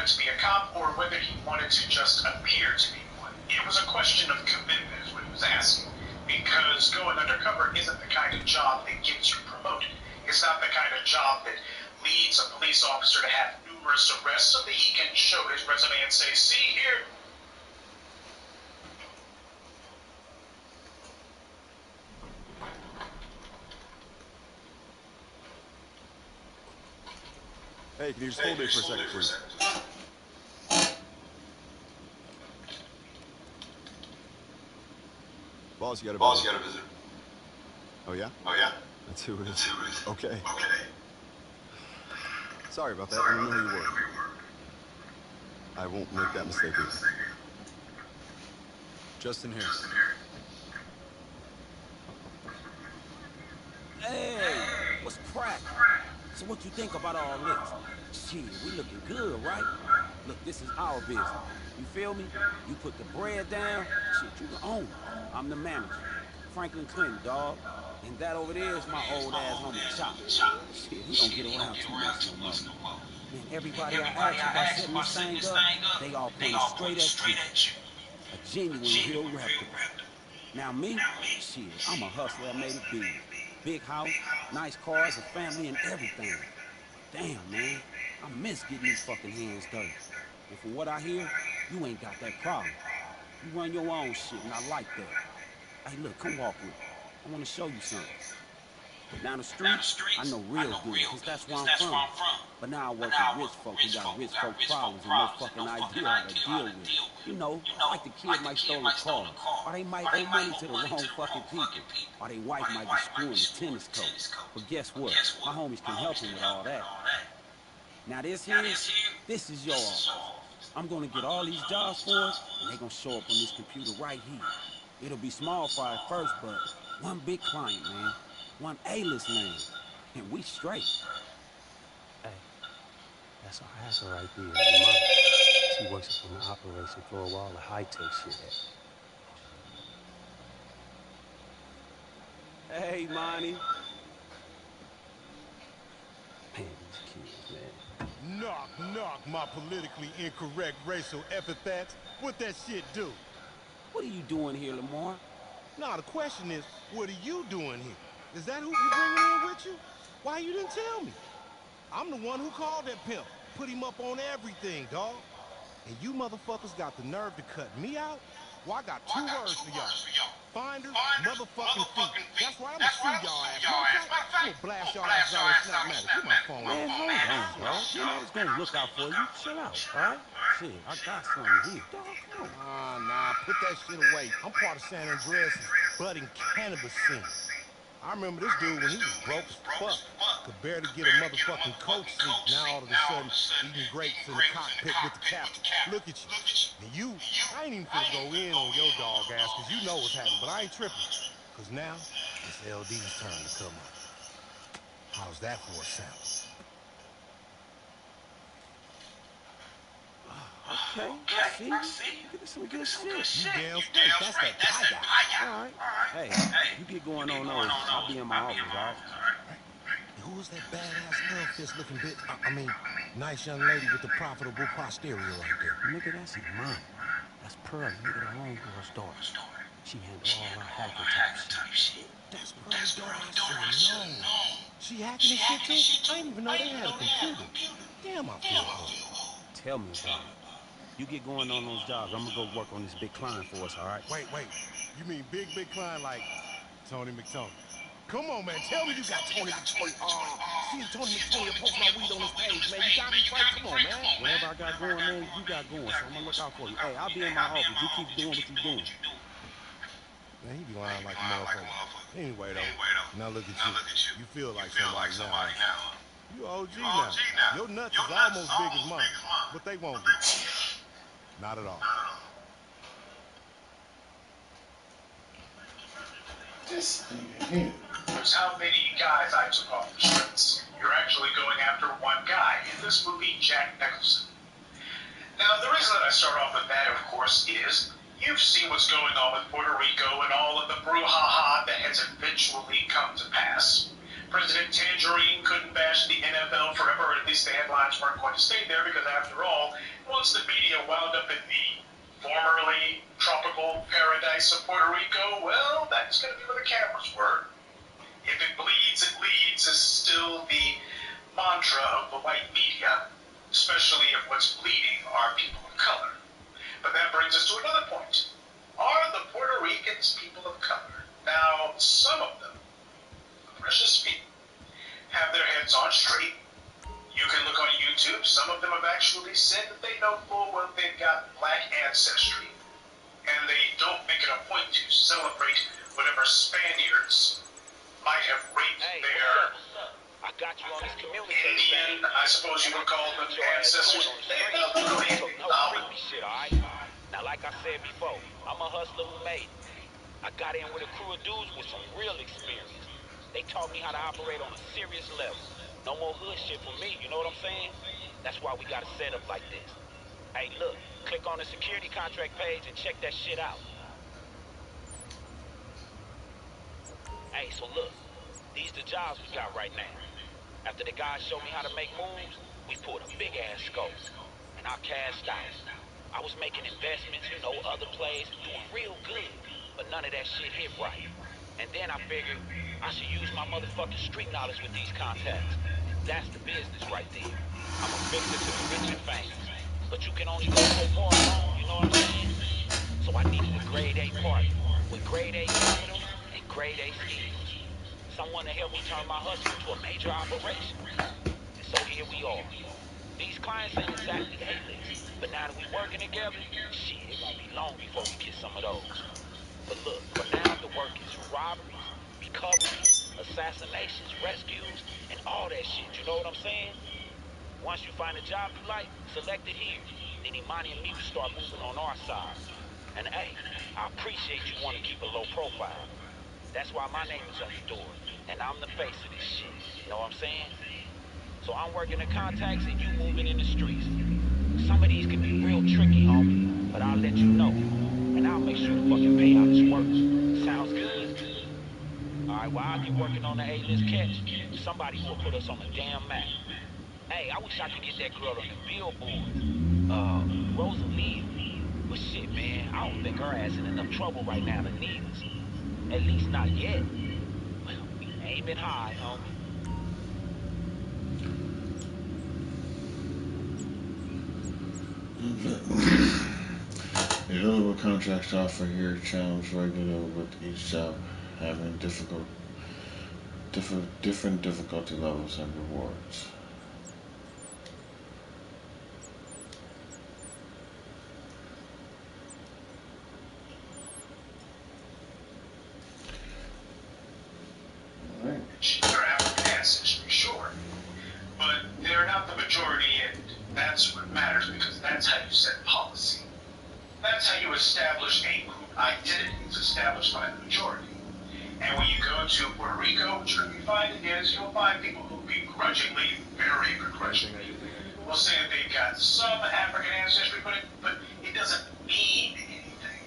wanted to be a cop or whether he wanted to just appear to be one. It was a question of commitment is what he was asking, because going undercover isn't the kind of job that gets you promoted. It's not the kind of job that leads a police officer to have numerous arrests so that he can show his resume and say, see here. Hey, can you just hold it for a second, please? Boss, you got a visitor. Oh, yeah? Oh, yeah? That's who it is. That's who it is. Okay. Okay. Sorry about that. I didn't know who you were. I won't make that mistake again. Justin here. Hey, what's crack? So what you think about all this? Shit, we looking good, right? Look, this is our business. You feel me? You put the bread down, shit, you the owner. I'm the manager. Franklin Clinton, dog. And that over there is my old ass homie, Chop. Shit, he don't get around too much no more. Man, everybody I asked about setting this thing up, they all pointed straight at you. A genuine, real reputable. Now me, shit, I'm a hustler that made it big. Big house, nice cars, a family, and everything. Damn, man, I miss getting these fucking hands dirty. And from what I hear, you ain't got that problem. You run your own shit, and I like that. Hey, look, come walk with me. I want to show you something. Down the street, I know real good, because that's where I'm from. But now I work with rich folk who got rich folk problems and no fucking idea how to deal with it. You know, like the kid might stole a car, or they might owe money to the wrong fucking people, or they wife might be screwing the tennis coach. But guess what? My homies can help him with all that. Now this here, this is your office. I'm gonna get all these jobs for us, and they gonna show up on this computer right here. It'll be small fry at first, but one big client, man. One A-list name. And we straight. Hey, that's our hacker right there, your mom. She works up on the operation floor where all the high-tech shit at. Hey, Monty. Man, these kids, man. Knock, knock, my politically incorrect racial epithets. What that shit do? What are you doing here, Lamar? Nah, the question is, what are you doing here? Is that who you bringing in with you? Why you didn't tell me? I'm the one who called that pimp. Put him up on everything, dog. And you motherfuckers got the nerve to cut me out? Well, I got two words for y'all. Finders, motherfucking feet. That's why I'ma sue y'all ass. I'm gonna blast y'all ass out of Snapmatic. Get my phone Man, hold on, bro. You know, it's gonna look out for you. Chill out, all right? Shit, I got something here. Dog, come on. Nah, put that shit away. I'm part of San Andreas' budding cannabis scene. I remember this dude when he was broke as fuck. Could barely get a motherfucking coach seat. Now all of a sudden, eating grapes in the cockpit with the captain. Look at you. And you, I ain't even finna go in on your dog ass, cause you know what's happening, but I ain't tripping. Cause now, it's LD's turn to come up. How's that for a sound? Okay, I see. You get some good shit. You damn straight, that's that tiger. All right. Hey, you get going on those. I'll be in my office, all right? Who is that badass love fist looking bitch? I mean, nice young lady with the profitable posterior right there. Nigga, that's Iman. That's Pearl, nigga, the homegirl's daughter. She handle all our hacking type shit. That's Pearl's daughter. I should know. She hacking this shit too? I didn't even know they had a computer. Damn, I feel old. Tell me about it. You get going on those jobs. I'm gonna go work on this big client for us, all right? Wait. You mean big client like Tony McTony? Come on, man. Tell me you got Tony McTony. See Tony McTony post my weed on his page, man. You got me right. Come on, man. Whatever I got going, man, you got going. So I'm gonna look out for you. Hey, I'll be in my office. You keep doing what you're doing. Man, he be lying like a motherfucker. Anyway, though, now look at you. You feel like somebody now. You OG now. Your nuts is almost big as mine, but they won't be. Not at all. This thing was how many guys I took off the streets. You're actually going after one guy in this movie, Jack Nicholson. Now, the reason that I start off with that, of course, is you've seen what's going on with Puerto Rico and all of the brouhaha that has eventually come to pass. President Tangerine couldn't bash the NFL forever, or at least the headlines weren't going to stay there, because after all, once the media wound up in the formerly tropical paradise of Puerto Rico, well, that's going to be where the cameras were. If it bleeds, it leads is still the mantra of the white media, especially if what's bleeding are people of color. But that brings us to another point. Are the Puerto Ricans people of color? Now, some of them, precious few, have their heads on straight. You can look on YouTube. Some of them have actually said that they know full well they've got black ancestry, and they don't make it a point to celebrate whatever Spaniards might have raped their I got you on this community. Indian, I suppose you would call them ancestors. They know literally creepy shit, all right? Now, like I said before, I'm a hustler who made it. I got in with a crew of dudes with some real experience. They taught me how to operate on a serious level. No more hood shit for me, you know what I'm saying? That's why we got a setup like this. Hey, look, click on the security contract page and check that shit out. Hey, so look, these the jobs we got right now. After the guys showed me how to make moves, we pulled a big-ass scope, and I cashed out. I was making investments, you know, other plays, doing real good, but none of that shit hit right. And then I figured I should use my motherfucking street knowledge with these contacts. That's the business right there. I'm a fixer to the rich and famous, but you can only go so far alone, you know what I'm saying? So I needed a grade A partner with grade A capital and grade A skills. Someone to help me turn my hustle into a major operation. And so here we are. These clients ain't exactly A-list, but now that we working together, shit, it won't be long before we get some of those. But look, for now, the work is robberies, recoveries, assassinations, rescues, and all that shit, you know what I'm saying? Once you find a job you like, select it here. Then Imani and me will start moving on our side. And hey, I appreciate you want to keep a low profile. That's why my name is on the door, and I'm the face of this shit, you know what I'm saying? So I'm working the contacts and you moving in the streets. Some of these can be real tricky, homie, but I'll let you know. And I'll make sure the fucking payout is worth it. Sounds good? Alright, well, I'll get working on the A-list catch. Somebody who will put us on the damn map. Hey, I wish I could get that girl on the billboards. Rosalie. But shit, man, I don't think her ass in enough trouble right now to need us. At least not yet. Well, we aiming high, homie. The available contracts offer here challenge regular with each job having different difficulty levels and rewards. They're African ancestry, sure, but they're not the majority, and that's what matters because that's how you set policy. That's how you establish a group identity. It's established by the majority. And when you go to Puerto Rico, what you're going to be finding is you'll find people who begrudgingly, very begrudgingly, will say that they've got some African ancestry, but it doesn't mean anything.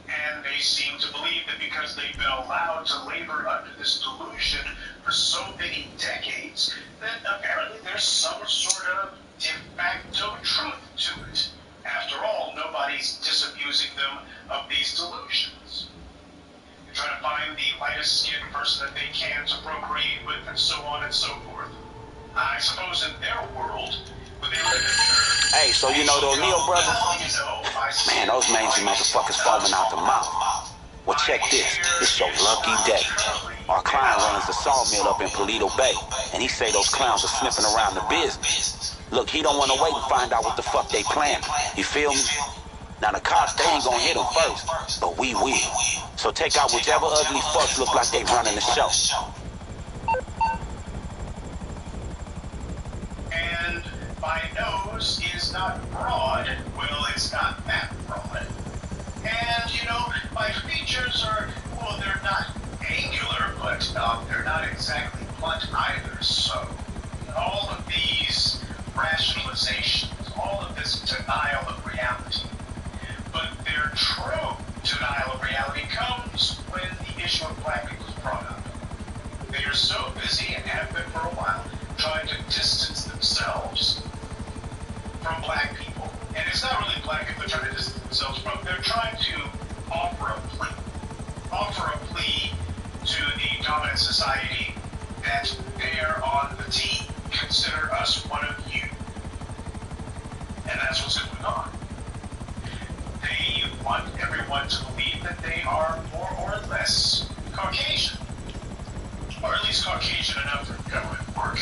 And they seem to believe that because they've been allowed to labor under this delusion for so many decades, that apparently there's some sort of de facto truth to it. After all, nobody's disabusing them of these delusions. They're trying to find the lightest skinned person that they can to procreate with, and so on and so forth. I suppose in their world, when they live in their... Hey, so you know the O'Neal brothers? Man, those mangy motherfuckers foaming out the mouth. Well, check this. It's your lucky day. Our client runs the sawmill up in Paleto Bay, and he say those clowns are sniffing around the business. Look, he don't want to wait and find out what the fuck they planning. You feel me? Now, the cops, they ain't gonna hit them first, but we will. So take out whichever ugly fucks look like they running the show. And my nose is not broad. Well, it's not that broad. And, you know, my features are, well, they're not angular, but they're not exactly blunt either. So, all of these rationalizations, all of this denial of reality. But their true denial of reality comes when the issue of black people is brought up. They are so busy, and have been for a while, trying to distance themselves from black people. it's not really black if they're trying to distance themselves from. They're trying to offer a plea to the dominant society that they're on the team. Consider us one of you. And that's what's going on. They want everyone to believe that they are more or less Caucasian. Or at least Caucasian enough for government work.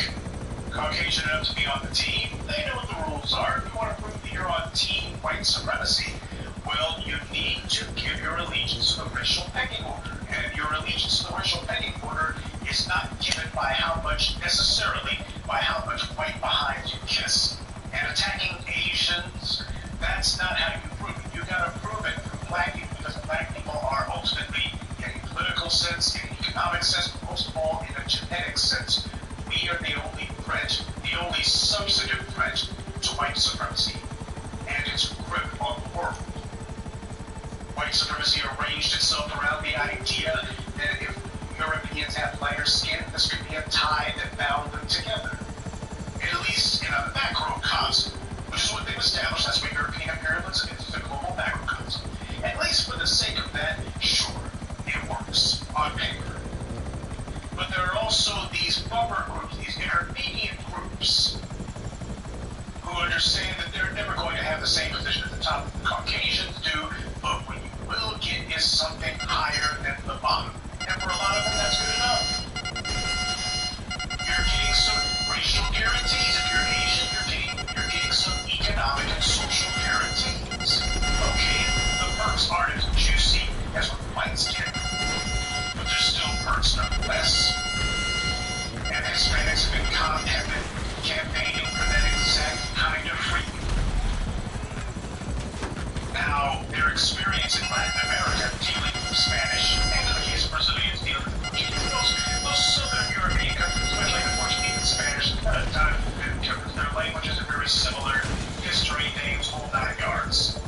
Caucasian enough to be on the team. They know what the rules are. If you want to prove that you're on team white supremacy, well, you need to give your allegiance to the racial pecking order. And your allegiance to the racial pecking order is not given by how much, necessarily, by how much white behind you kiss. And attacking Asians, that's not how you prove it. You gotta prove it through black people, because black people are ultimately, in a political sense, in an economic sense, but most of all, in a genetic sense, we are the only threat, the only substantive threat to white supremacy and its grip on the world. White supremacy arranged itself around the idea that if Europeans have lighter skin, this could be a tie that bound them together. At least in a macrocosm, which is what they've established. That's what European imperialism is, a global macrocosm. At least for the sake of that, sure, it works on paper. But there are also these buffer groups, these intermediate groups, who understand that they're never going to have the same position at the top that the Caucasians do, but what you will get is something higher than the bottom. And for a lot of them, that's good enough. You're getting some racial guarantees. If you're Asian, you're getting some economic and social guarantees. Okay, the perks aren't as juicy as what whites get, but there's still perks nonetheless. And Hispanics have been campaigning for that exact kind of freedom. Now, their experience in Latin America dealing with Spanish, and in the case of Brazilians dealing with Portuguese, those southern European countries, especially the Portuguese and Spanish, their languages are very similar, history, names, whole 9 yards.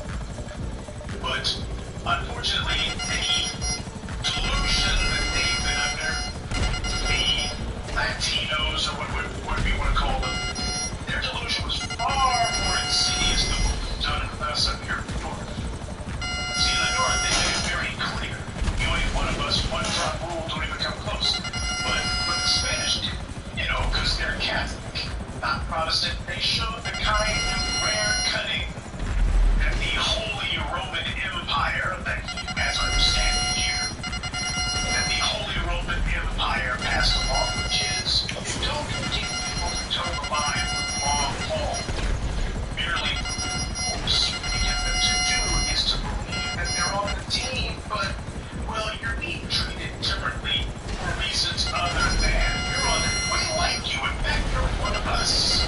But, unfortunately, the delusion that they've been under, the Latinos, or what we want to call them, their delusion was far more insidious than what was done with us up here in the north. See, in the north, they made it very clear. You ain't one of us, one drop rule, don't even come close. But the Spanish did, because they're Catholic, not Protestant, they showed the kind of rare cunning that the Holy Roman Empire, as I understand it here, that the Holy Roman Empire passed along, which is, you don't get people to toe the line with long haul, merely force. What you get them to do is to believe that they're on the team, but, well, you're being treated differently for reasons other than we like you, in fact, you're one of us.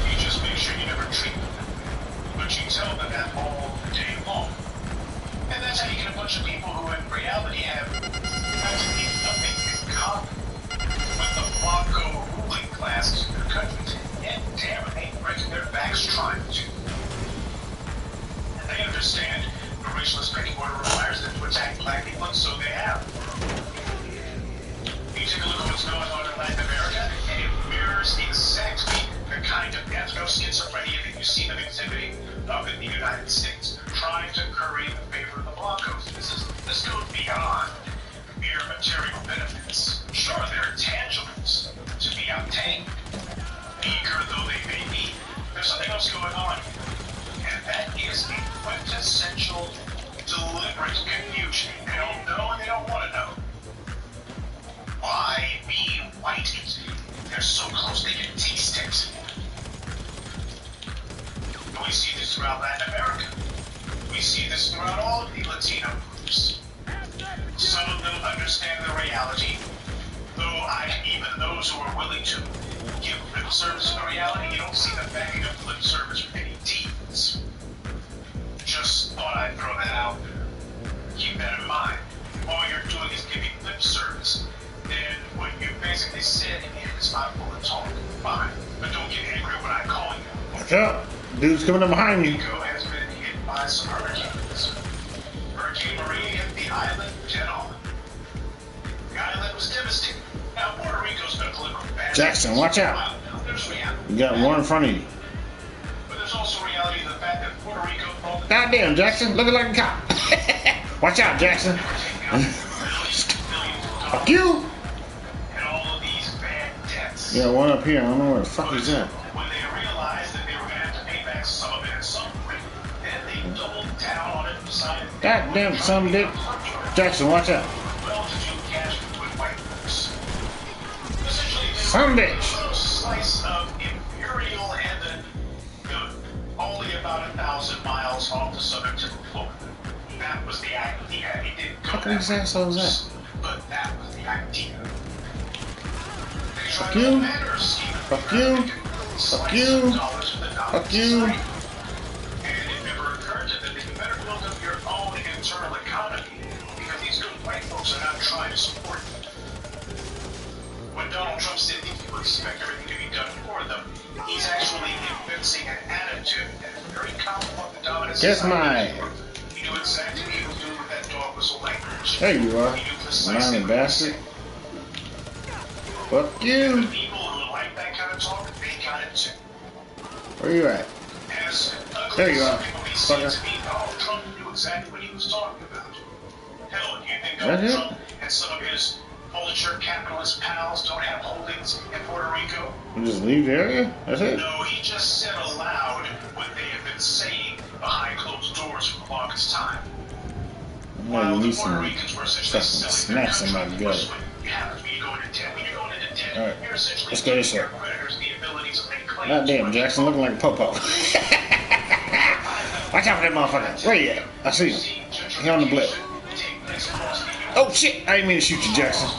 You just make sure you never treat them that way, but you tell them that all day long. And that's how you get a bunch of people who in reality have practically nothing in common with the Blanco ruling classes in their countries, and damn it, ain't breaking their backs trying to. And they understand the racialist pecking order requires them to attack black people, and so they have. You take a look at what's going on in Latin America, and it mirrors exactly the kind of ethno-schizophrenia that you see them exhibiting up in the United States. They're trying to curry the favor of the Blancos. This goes beyond mere material benefits. Sure, there are tangibles to be obtained, meager though they may be. There's something else going on here, and that is a quintessential, deliberate confusion. They don't know and they don't want to know. Why be white? They're so close they can taste it. And we see this throughout Latin America. We see this throughout all of the Latino groups. Some of them understand the reality, though even those who are willing to give lip service to the reality, you don't see them backing up lip service with any deeds. Just thought I'd throw that out there. Keep that in mind. All you're doing is giving lip service. Then what you basically said is not full of talk. Fine. But don't get angry when I call you. Watch out. Dude's coming up behind you. Mexico has been hit by some hurricanes. Hurricane Maria hit the island dead on. The island was devastated. Now Puerto Rico's been a political bad. Jackson, watch out. There's reality. You got one in front of you. But there's also reality Goddamn, Jackson, looking like a cop. Watch out, Jackson. Fuck you. And all of these bad debts. Yeah, one up here. I don't know where the fuck is that. When they realized that they were going to have to pay back some of it at some point, then they doubled down on it and decided. Goddamn, some dick. Jackson, watch out. Well-to-do cash with white folks. Essentially, they Some were bitch. a slice of imperial heaven, only about 1,000 miles off the southern tip of Florida. That was the idea. It didn't go Fuck that these way, assholes at? but that was the idea. They Fuck tried you. all manner of schemes. Fuck you. Fuck you. Fuck you. And it never occurred to them that you better build up your own internal economy because these good white folks are not trying to support you. When Donald Trump said that people expect everything to be done for them, he's actually evincing an attitude that is very common among the dominant Guess society. my. He knew exactly what he was doing with that dog whistle language. There you are. He knew precisely Lying what he was bastard. saying. Fuck The you. people who like that kind of talk, they got it too. Where you at? As ugly There you as are, some people may seem fucker. to be, Donald Trump knew exactly what he was talking about. Hell, do you think That's Donald it? Trump and some of his vulture capitalist pals don't have holdings in Puerto Rico? You just leave the area? That's it? No, he just said aloud what they have been saying behind closed doors for the longest time. Yeah, While you the need Puerto some Ricans were essentially fucking selling their snacks in my country, gut. which is what you have when you go into debt. When you're going into debt, Alright, you're essentially let's go this giving your way. creditors the ability to make claims. Goddamn, Jackson, looking like a popo. Watch out for that motherfucker. Where you at? I see him. He on the blip. Oh shit! I didn't mean to shoot you, Jackson.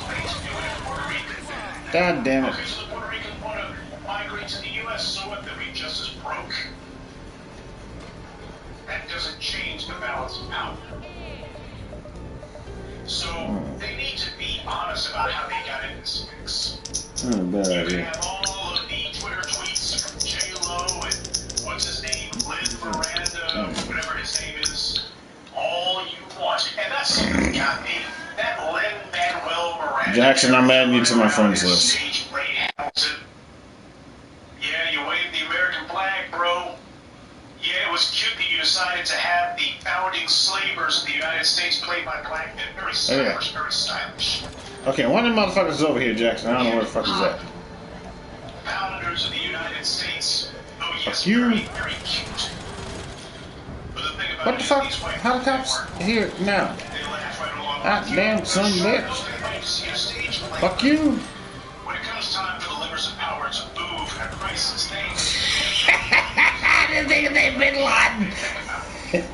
God damn it. Okay, so the Puerto Ricans want to migrate to the U.S. so what? They'll be just as broke. That doesn't change the balance of power. So they need to be honest about how they got in this mix. Bad You can idea. have all of the Twitter tweets from J-Lo and what's his name, Lynn Miranda, whatever his name is, all you want. And that's something that got me. That Lin-Manuel Miranda. Jackson, I'm adding you to my friends list. Stage played Hamilton. Yeah, you waved the American flag, bro. Yeah, it was cute that you decided to have the founding slavers of the United States played by black men. Very stylish, very stylish. Okay, one of them motherfuckers is over here, Jackson. I don't know where the fuck he's at. Founders of the United States. Oh yes, Fuck you. very, very cute. But the thing about What it the is fuck? these white How the people, cops here now? they laugh right along Ah, with you. damn, son of a Sure, bitch. they'll invite you to see your stage play. Fuck you. When it comes time for the levers of power to move at a crisis, they This nigga named Bin Laden.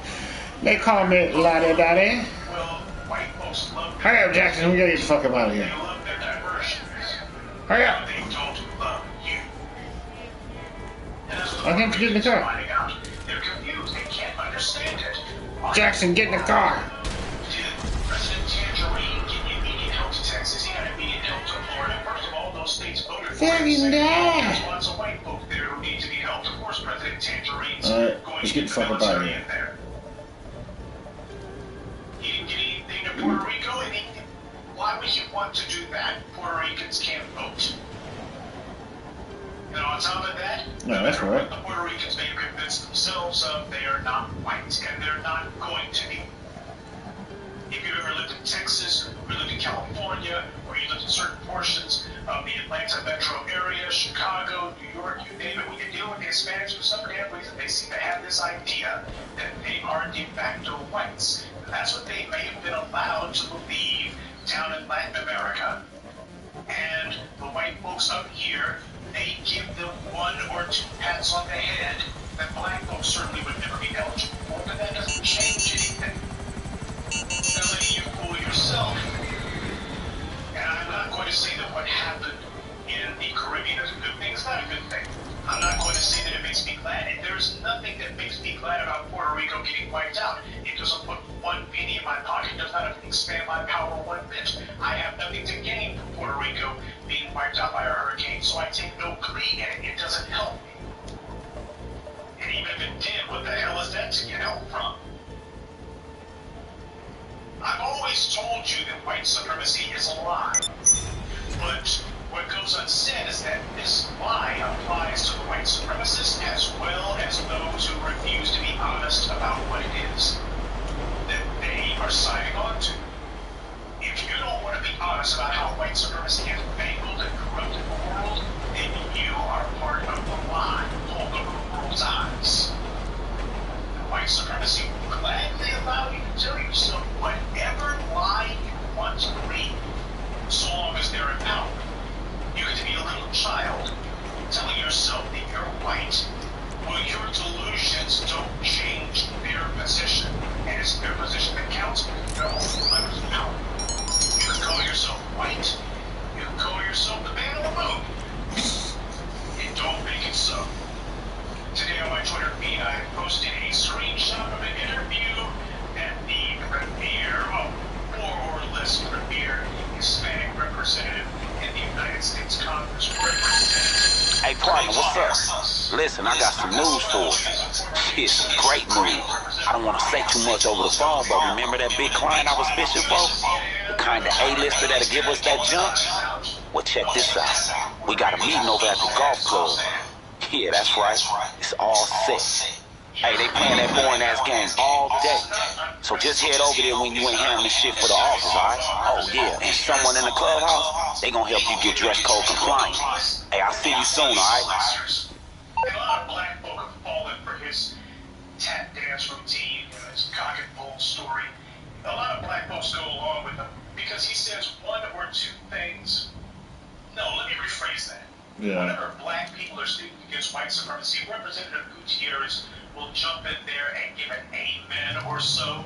They call me Lottie Dottie. well, white folks love their, Hurry up, Jackson. We gotta get the fuck up out of they here. love their diversions. Hurry up. They don't love you. And that's what I can't get in the car. finding out. They're confused. They can't understand it. Jackson, get in the car. Did President Tangerine get immediate help to Texas? He got immediate help to Florida. First of all, those states voted for him. Fucking Second of all, dad. there's lots of white folk there who need to be helped. Of course, President Tangerine's Alright, going let's to get the fuck up out of military here. in there. He didn't get anything to Puerto Rico, and why would you want to do that? Puerto Ricans can't vote. And on top of that, No, that's matter right. what the Puerto Ricans may convince themselves of, they are not white, and they're not going to be. If you've ever lived in Texas, or lived in California, or you lived in certain portions of the Atlanta metro area, Chicago, New York, you name it, when you're dealing with the Hispanics, for some damn reason, they seem to have this idea that they are de facto whites. And that's what they may have been allowed to believe down in Latin America. And the white folks up here, they give them one or two pats on the head that black folks certainly would never be eligible for, but that doesn't change anything. They're letting you fool yourself. And I'm not going to say that what happened in the Caribbean is a good thing. It's not a good thing. I'm not going to say that it makes me glad. And there's nothing that makes me glad about Puerto Rico getting wiped out. It doesn't put one penny in my pocket. It does not expand my power one bit. I have nothing to gain from Puerto Rico being wiped out by a hurricane, so I take no glee in it. It doesn't help me. And even if it did, what the hell is that to get help from? I've always told you that white supremacy is a lie. But what goes unsaid is that this lie applies to the white supremacists as well as those those who refuse to be honest about what it is that they are signing on to. If you don't want to be honest about how white supremacy has mangled and corrupted the world, then you are part of the lie pulled over the world's eyes. White supremacy will gladly allow you to tell yourself whatever lie you want to believe, so long as they're in power. You get to be a little child telling yourself that you're white. Well, your delusions don't change their position, and it's their position that counts. They're holding levers of power. You can call yourself white. You can call yourself the man on the moon. And don't make it so. Today on my Twitter feed, I posted a screenshot of an interview that the premier, more or less premier, Hispanic representative in the United States Congress representative. Hey, partner, what's up? Listen, I got some news for you. Shit, great news. I don't want to say too much over the phone, but remember that big client I was fishing for? The kind of A-lister that'll give us that junk? Well, check this out. We got a meeting over at the golf club. Yeah, that's right. It's all set. Hey, they playing that boring-ass game all day. So just head over there when you ain't handling shit for the office, all right? Oh, yeah, and someone in the clubhouse, they gonna help you get dress code compliant. Hey, I'll see you soon, all right? And a lot of black folk have fallen for his tap dance routine, his cock and bull story. A lot of black folks go along with him because he says one or two things. No, let me rephrase that. Yeah. Whenever black people are speaking against white supremacy, Representative Gutierrez will jump in there and give an amen or so.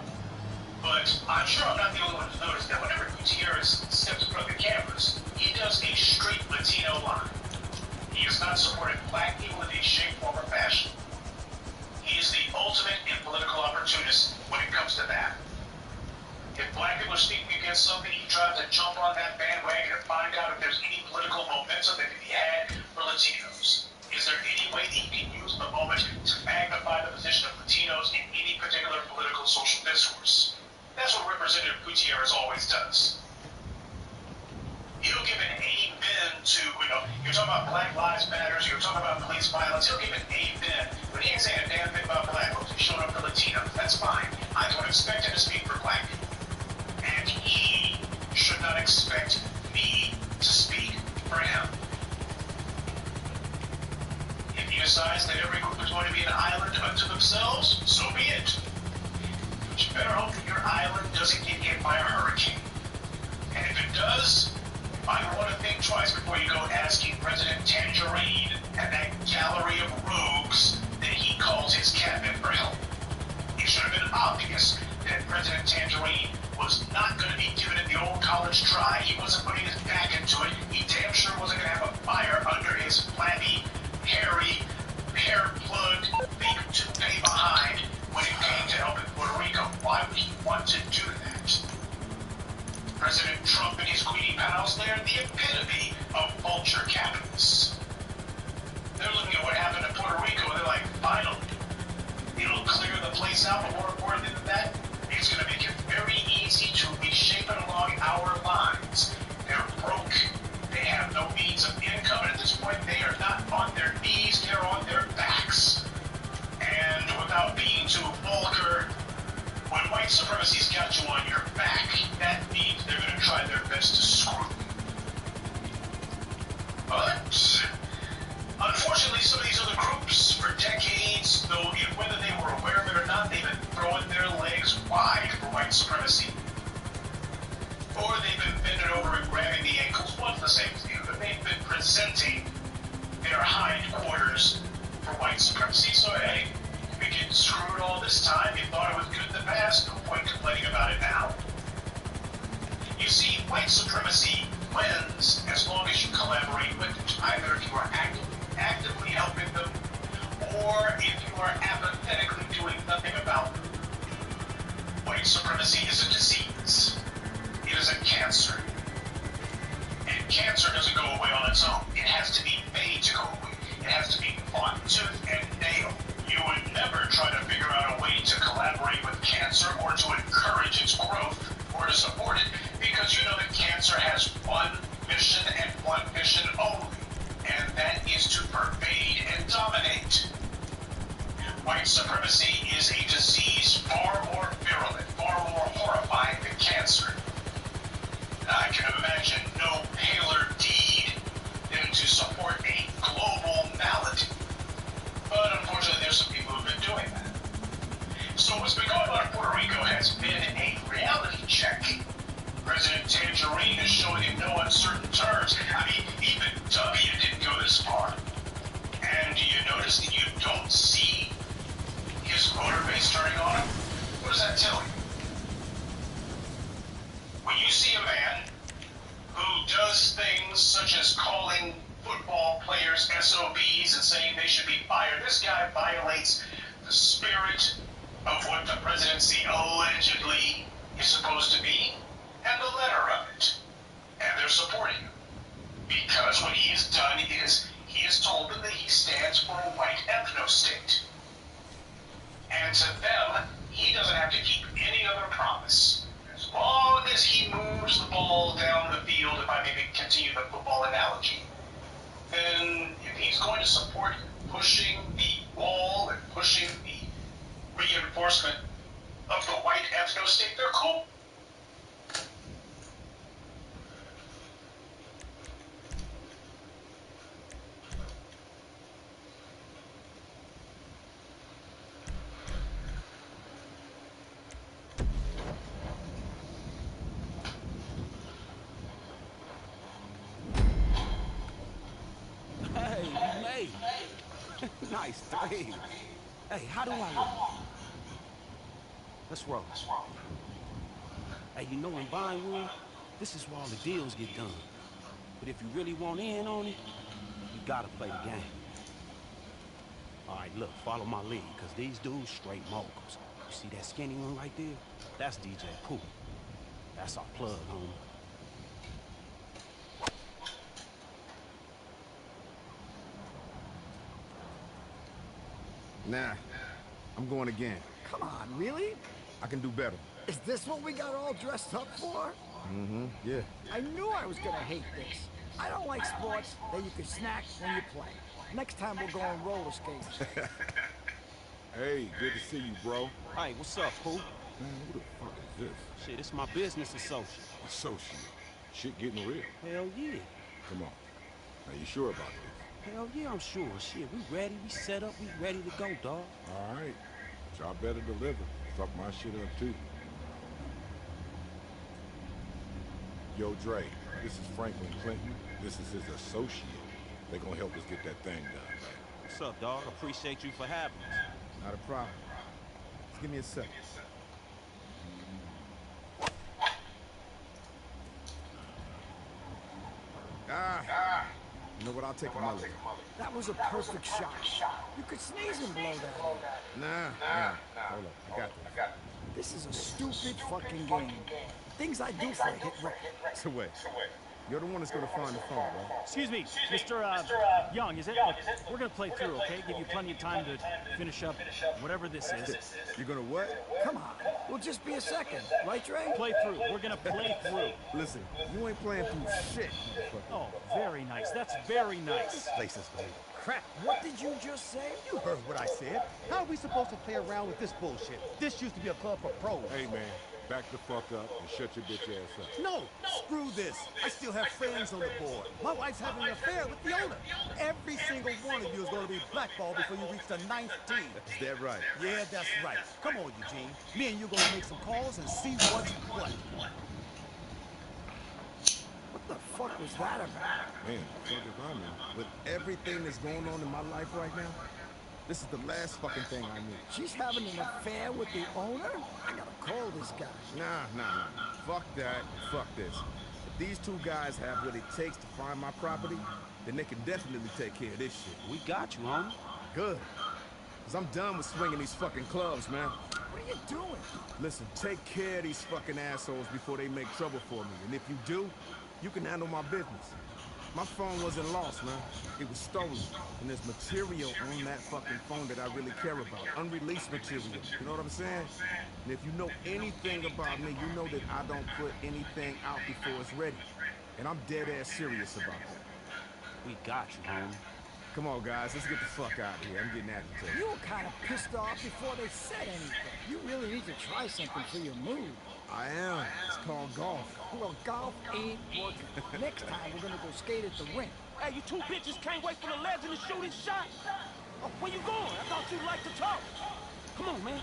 But I'm sure I'm not the only one to notice that whenever Gutierrez steps in front of the cameras, he does a straight Latino line. He has not supported black people in any shape, form, or fashion. He is the ultimate in political opportunist when it comes to that. If black people are speaking against something, he tries to jump on that bandwagon and find out if there's any political momentum that can be had for Latinos. Is there any way that he can use the moment to magnify the position of Latinos in any particular political social discourse? That's what Representative Gutierrez always does. He'll give an amen to, you're talking about Black Lives Matter, you're talking about police violence, he'll give an amen, but he ain't saying a damn thing about black folks. He's showing up for Latinos. That's fine. I don't expect him to speak for black people. And he should not expect me to speak for him. If he decides that every group is going to be an island unto themselves, so be it. But you better hope that your island doesn't get hit by a hurricane. And if it does, you might want to think twice before you go asking President Tangerine and that gallery of rogues that he calls his cabinet for help. It should have been obvious that President Tangerine was not going to be giving it the old college try. He wasn't putting his back into it. He damn sure wasn't going to have a fire under his flabby, hairy, hair-plugged, big toupee behind when it came to helping Puerto Rico. Why would he want to do that? President Trump and his Queenie pals, they're the epitome of vulture capitalists. They're looking at what happened to Puerto Rico, and they're like, finally, it'll clear the place out, but more important than that, it's going to make it very easy to reshape it along our lines. They're broke. They have no means of income, and at this point, they are not on their knees, they're on their backs. And without being too vulgar, when white supremacy's got you on your back, that means they're going to try their best to screw you. But unfortunately, some of these other groups, for decades, though whether they were aware of it or not, they've been throwing their legs wide for white supremacy. Or they've been bending over and grabbing the ankles. One's the same as the other. They've been presenting their hindquarters for white supremacy. So, hey, you've been getting screwed all this time. You thought it was good in the past. No point complaining about it now. You see, white supremacy wins as long as you collaborate with it. Either if you are actively helping them, or if you are apathetically doing nothing about them. White supremacy is a disease. It is a cancer. And cancer doesn't go away on its own. It has to be made to go away. It has to be fought tooth and nail. You would never try to figure out a way to collaborate with cancer or to encourage its growth or to support it, because you know that cancer has one mission and one mission only, and that is to pervade and dominate. White supremacy is a disease far more virulent, far more horrifying than cancer. I can imagine no paler deed than to support a global malady. But unfortunately, there's some people who've been doing that. So what's been going on in Puerto Rico has been a reality check. President Tangerine is showing in no uncertain terms. I mean, even W didn't go this far. And do you notice that you don't see his voter base turning on him? What does that tell you? When you see a man who does things such as calling football players SOBs and saying they should be fired, this guy violates the spirit of what the presidency allegedly is supposed to be and the letter of it. And they're supporting him. Because what he has done is he has told them that he stands for a white ethno-state. And to them, he doesn't have to keep any other promise. As long as he moves the ball down the field, if I may continue the football analogy, then if he's going to support pushing the wall and pushing the reinforcement of the white ethno-state, they're cool. Hey, you made it. Nice thing. Hey, how do I look? Let's roll. Hey, you know in Vinewood, this is where all the deals get done. But if you really want in on it, you gotta play the game. All right, look, follow my lead, because these dudes straight moguls. You see that skinny one right there? That's DJ Pooh. That's our plug, homie. Nah, I'm going again. Come on, really? I can do better. Is this what we got all dressed up for? Mm-hmm, yeah. I knew I was gonna hate this. I don't like sports that you can snack when you play. Next time we'll go on roller skates. Hey, good to see you, bro. Hey, what's up, Pooh? Man, who the fuck is this? Shit, it's my business associate. Associate. Shit getting real. Hell yeah. Come on. Are you sure about this? Hell yeah, I'm sure. Shit, we ready, we set up, we ready to go, dawg. All right. Y'all better deliver. Fuck my shit up, too. Yo, Dre, this is Franklin Clinton. This is his associate. They gonna help us get that thing done, man. What's up, dawg? Appreciate you for having us. Not a problem. Just give me a second. You know what? I'll take a mulligan. That was a perfect shot. You could sneeze and blow that. Nah. Hold up. I got this. This is a stupid fucking game. Things I do for a hit record. So wait. You're the one that's gonna find the phone, right? Excuse me, Mr. Young, is it? Look, we're gonna play through, okay? Give you plenty of time to finish up whatever this is. You're gonna what? Come on, we'll just be a second, right, Dre? Play through. We're gonna play through. Listen, you ain't playing through shit, motherfucker. Oh, very nice. That's very nice. Place is great. Crap, what did you just say? You heard what I said. How are we supposed to play around with this bullshit? This used to be a club for pros. Hey, man, back the fuck up and shut your bitch ass up. No, screw this. I still have friends on the board. My wife's having an affair with the owner. Every single one of you is going to be blackballed before you reach the 9th tee. Is that right? Yeah, that's right. Come on, Eugene. Me and you going to make some calls and see what's what. What the fuck was that about? Man, fuck if I know. With everything that's going on in my life right now, this is the last fucking thing I need. She's having an affair with the owner? I gotta call this guy. Nah. Fuck that. Fuck this. If these two guys have what it takes to find my property, then they can definitely take care of this shit. We got you, homie. Good. Because I'm done with swinging these fucking clubs, man. What are you doing? Listen, take care of these fucking assholes before they make trouble for me. And if you do, you can handle my business. My phone wasn't lost, man. It was stolen. And there's material on that fucking phone that I really care about. Unreleased material. You know what I'm saying? And if you know anything about me, you know that I don't put anything out before it's ready. And I'm dead ass serious about that. We got you, homie. Come on, guys, let's get the fuck out of here. I'm getting agitated. You were kind of pissed off before they said anything. You really need to try something for your mood. I am. It's called golf. Well, golf ain't working. Next time, we're gonna go skate at the rink. Hey, you two bitches can't wait for the legend to shoot his shot? Oh, where you going? I thought you liked to talk. Come on, man.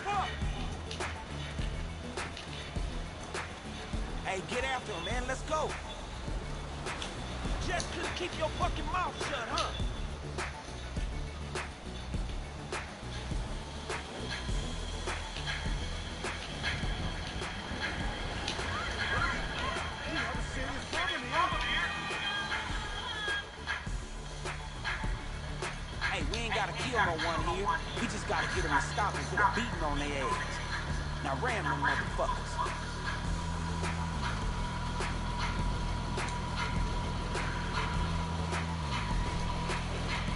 Fuck! Hey, get after him, man. Let's go. Just couldn't keep your fucking mouth shut, huh? Hey, we ain't gotta kill no one here. We just gotta get them to stop and put a beating on their ass. Now ram them motherfuckers.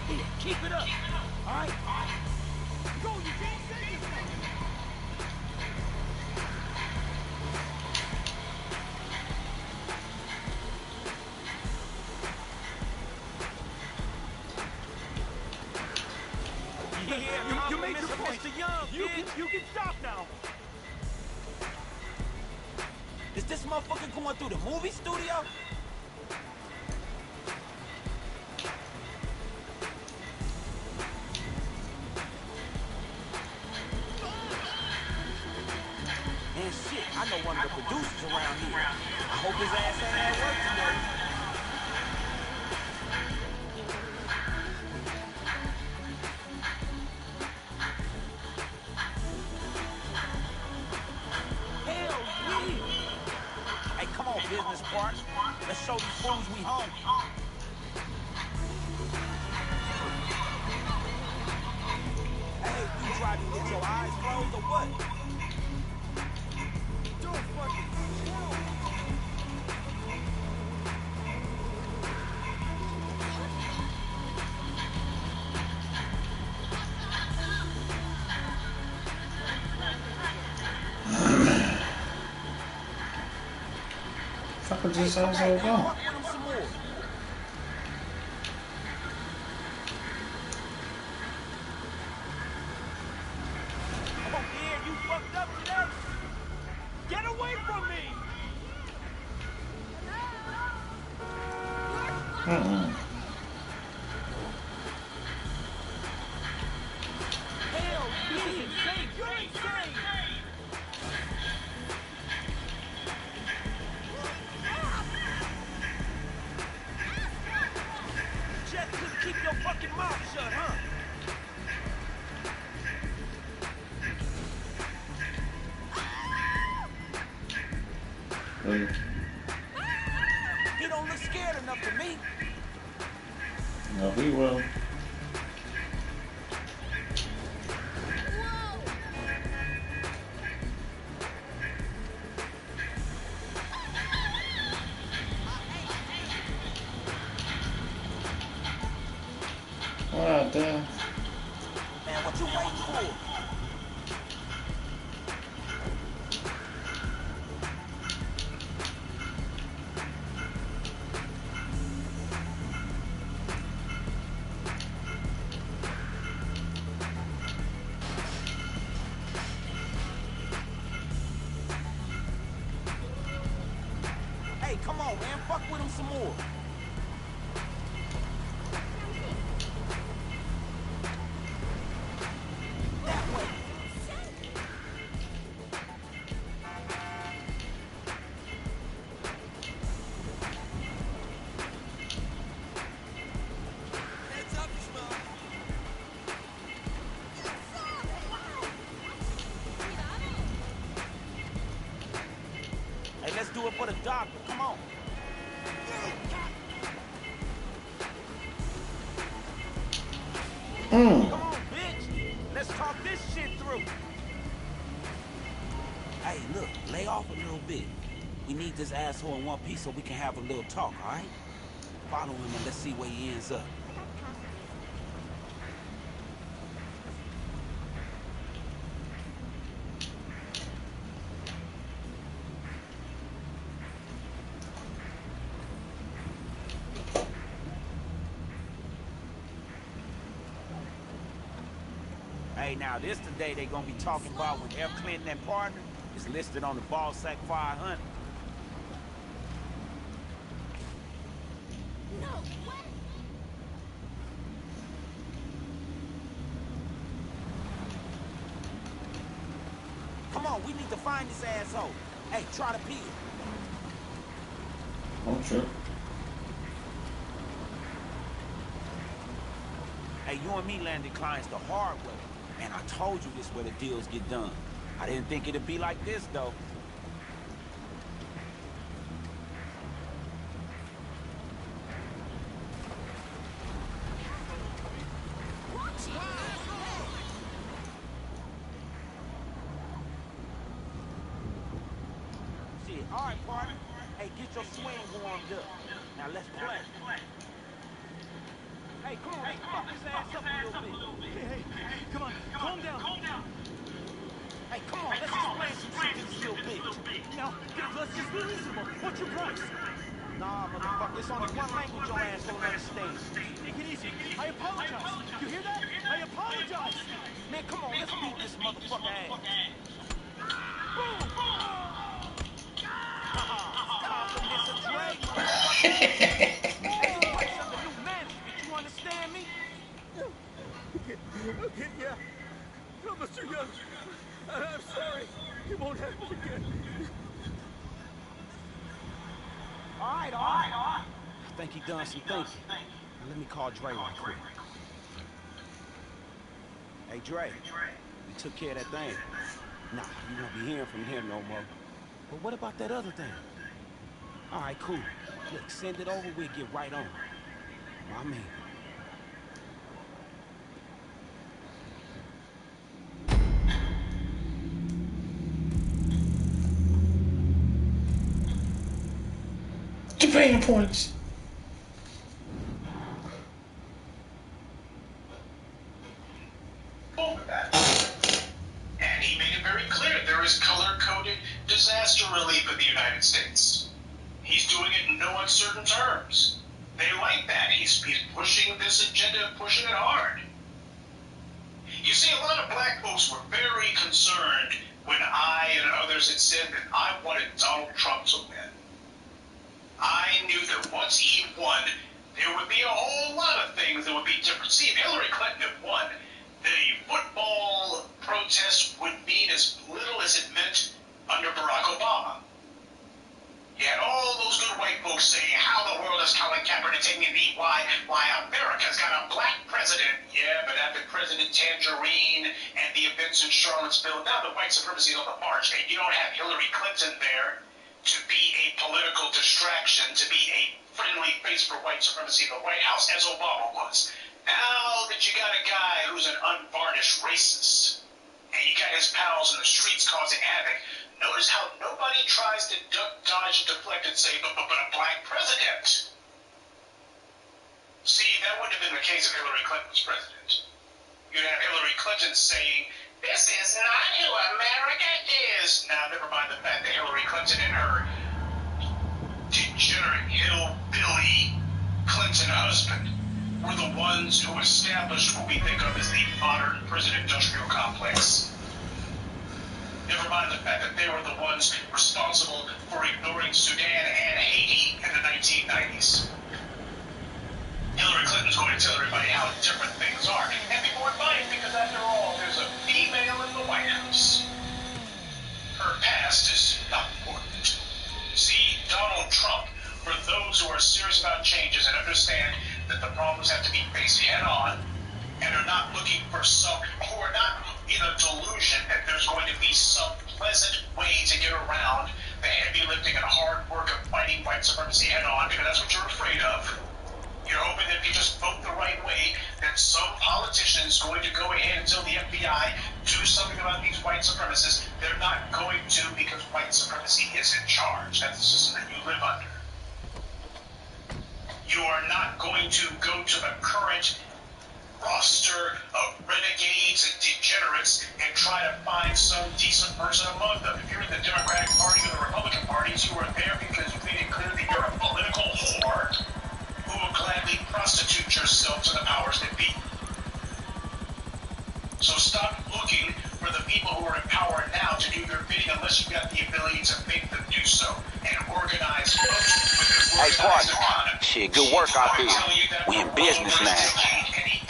Here, keep it up. All right? Go, you can't save yourself. Yeah, you made your point. Mr. Young, you can stop now. Is this motherfucker going through the movie studio? And shit, I know one of the producers around here. I hope his ass ain't at work today. Hell yeah! Hey, come on, business partner. Let's show these fools we home. Hey, you driving with your eyes closed or what? Don't fucking chill. Fuck is this asshole going? Fuck with him some more. Oh yeah, you fucked up today. Get away from me! Hell, you ain't insane! You're insane! Just couldn't keep your fucking mouth shut, huh? He don't look scared enough to me. No, he will. What the? Man, what you waiting for? Hey, come on, man. Fuck with him some more. That way. Heads up, Smoke. Hey, let's do it for the doctor. Come on. Come on, bitch. Let's talk this shit through. Hey, look, lay off a little bit. We need this asshole in one piece so we can have a little talk, all right? Follow him and let's see where he ends up. Hey, now this the day they gonna be talking about when F. Clinton and partner is listed on the Ball Sack 500. No way! Come on, we need to find this asshole. Hey, try to peel. Oh, sure. Hey, you and me landed clients the hard way. And I told you this where the deals get done. I didn't think it'd be like this, though. Shit, all right, partner. Hey, get your swing warmed up. Now let's play. Hey, come on, let's fuck his ass up a little bit. Hey, come on, calm down. Hey, come on, let's explain some shit to this little bitch. Now, let's just be reasonable. What's your price? Nah, motherfucker, there's only one language your ass don't understand. Take it easy. I apologize. You hear that? I apologize. Man, come on, let's beat this motherfucker ass. Boom! Compliments of Dre, motherfucker. Fights under new management, you understand me? Okay, yeah. No, Mr. Young. I'm sorry. It won't happen again. All right. I think he done some thinking. Now, let me call Dre right quick. Hey, Dre, we took care of that thing. Nah, you won't be hearing from him no more. But what about that other thing? All right, cool. Look, send it over, we'll get right on it. My man. Japan points. Over that. And he made it very clear there is color-coded disaster relief in the United States. He's doing it in no uncertain terms. They like that. He's pushing this agenda, pushing it hard. You see, a lot of black folks were very concerned when I and others had said that I wanted Donald Trump to win. I knew that once he won, there would be a whole lot of things that would be different. See, if Hillary Clinton had won, the football protest would mean as little as it meant under Barack Obama. You had all those good white folks saying, how the world is Colin Kaepernick taking a knee? Why America's got a black president? Yeah, but after President Tangerine and the events in Charlottesville, now the white supremacy is on the march, and you don't have Hillary Clinton there to be a political distraction, to be a friendly face for white supremacy in the White House, as Obama was. Now that you got a guy who's an unvarnished racist, and you got his pals in the streets causing havoc, notice how nobody tries to duck, dodge, and deflect and say, but a black president. See, that wouldn't have been the case if Hillary Clinton was president. You'd have Hillary Clinton saying, this is not who America is. Now, never mind the fact that Hillary Clinton and her degenerate hillbilly Clinton husband were the ones who established what we think of as the modern prison-industrial complex. Never mind the fact that they were the ones responsible for ignoring Sudan and Haiti in the 1990s. Hillary Clinton's going to tell everybody how different things are. And people are fine because, after all, there's a female in the White House. Her past is not important. See, Donald Trump, for those who are serious about changes and understand that the problems have to be faced head-on and are not looking for some, who are not in a delusion that there's going to be some pleasant way to get around the heavy lifting and hard work of fighting white supremacy head-on, because that's what you're afraid of. You're hoping that if you just vote the right way, that some politician is going to go ahead and tell the FBI, do something about these white supremacists. They're not going to, because white supremacy is in charge. That's the system that you live under. You are not going to go to the current roster of renegades and degenerates and try to find some decent person among them. If you're in the Democratic Party or the Republican parties, you are there because you made it clear that you're a political whore who will gladly prostitute yourself to the powers that be. So stop organized boat with an Hey, organized partner. economy. Shit, good work out there. We in business now.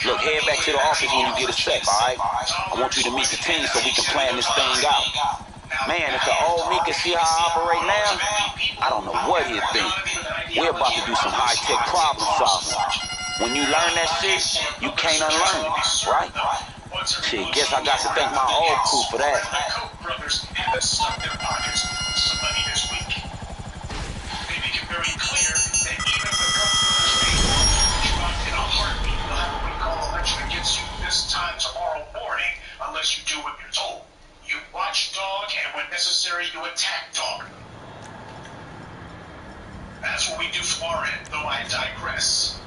Look, head back to the office when you get a sec, alright? I want you to meet the team so we can plan this thing out. Man, if the old me can see how I operate now, I don't know what he'd think. We're about to do some high-tech problem solving. When you learn that shit, you can't unlearn it, right? Shit, guess I got to thank my old crew for that. The Koch brothers haven't stuffed their pockets with some money this week. They make it very clear that even the Koch brothers may want to put you out in a heartbeat. They'll have a recall election against you this time tomorrow morning unless you do what you're told. You watch dog, and when necessary, you attack dog. That's what we do from our end, though I digress.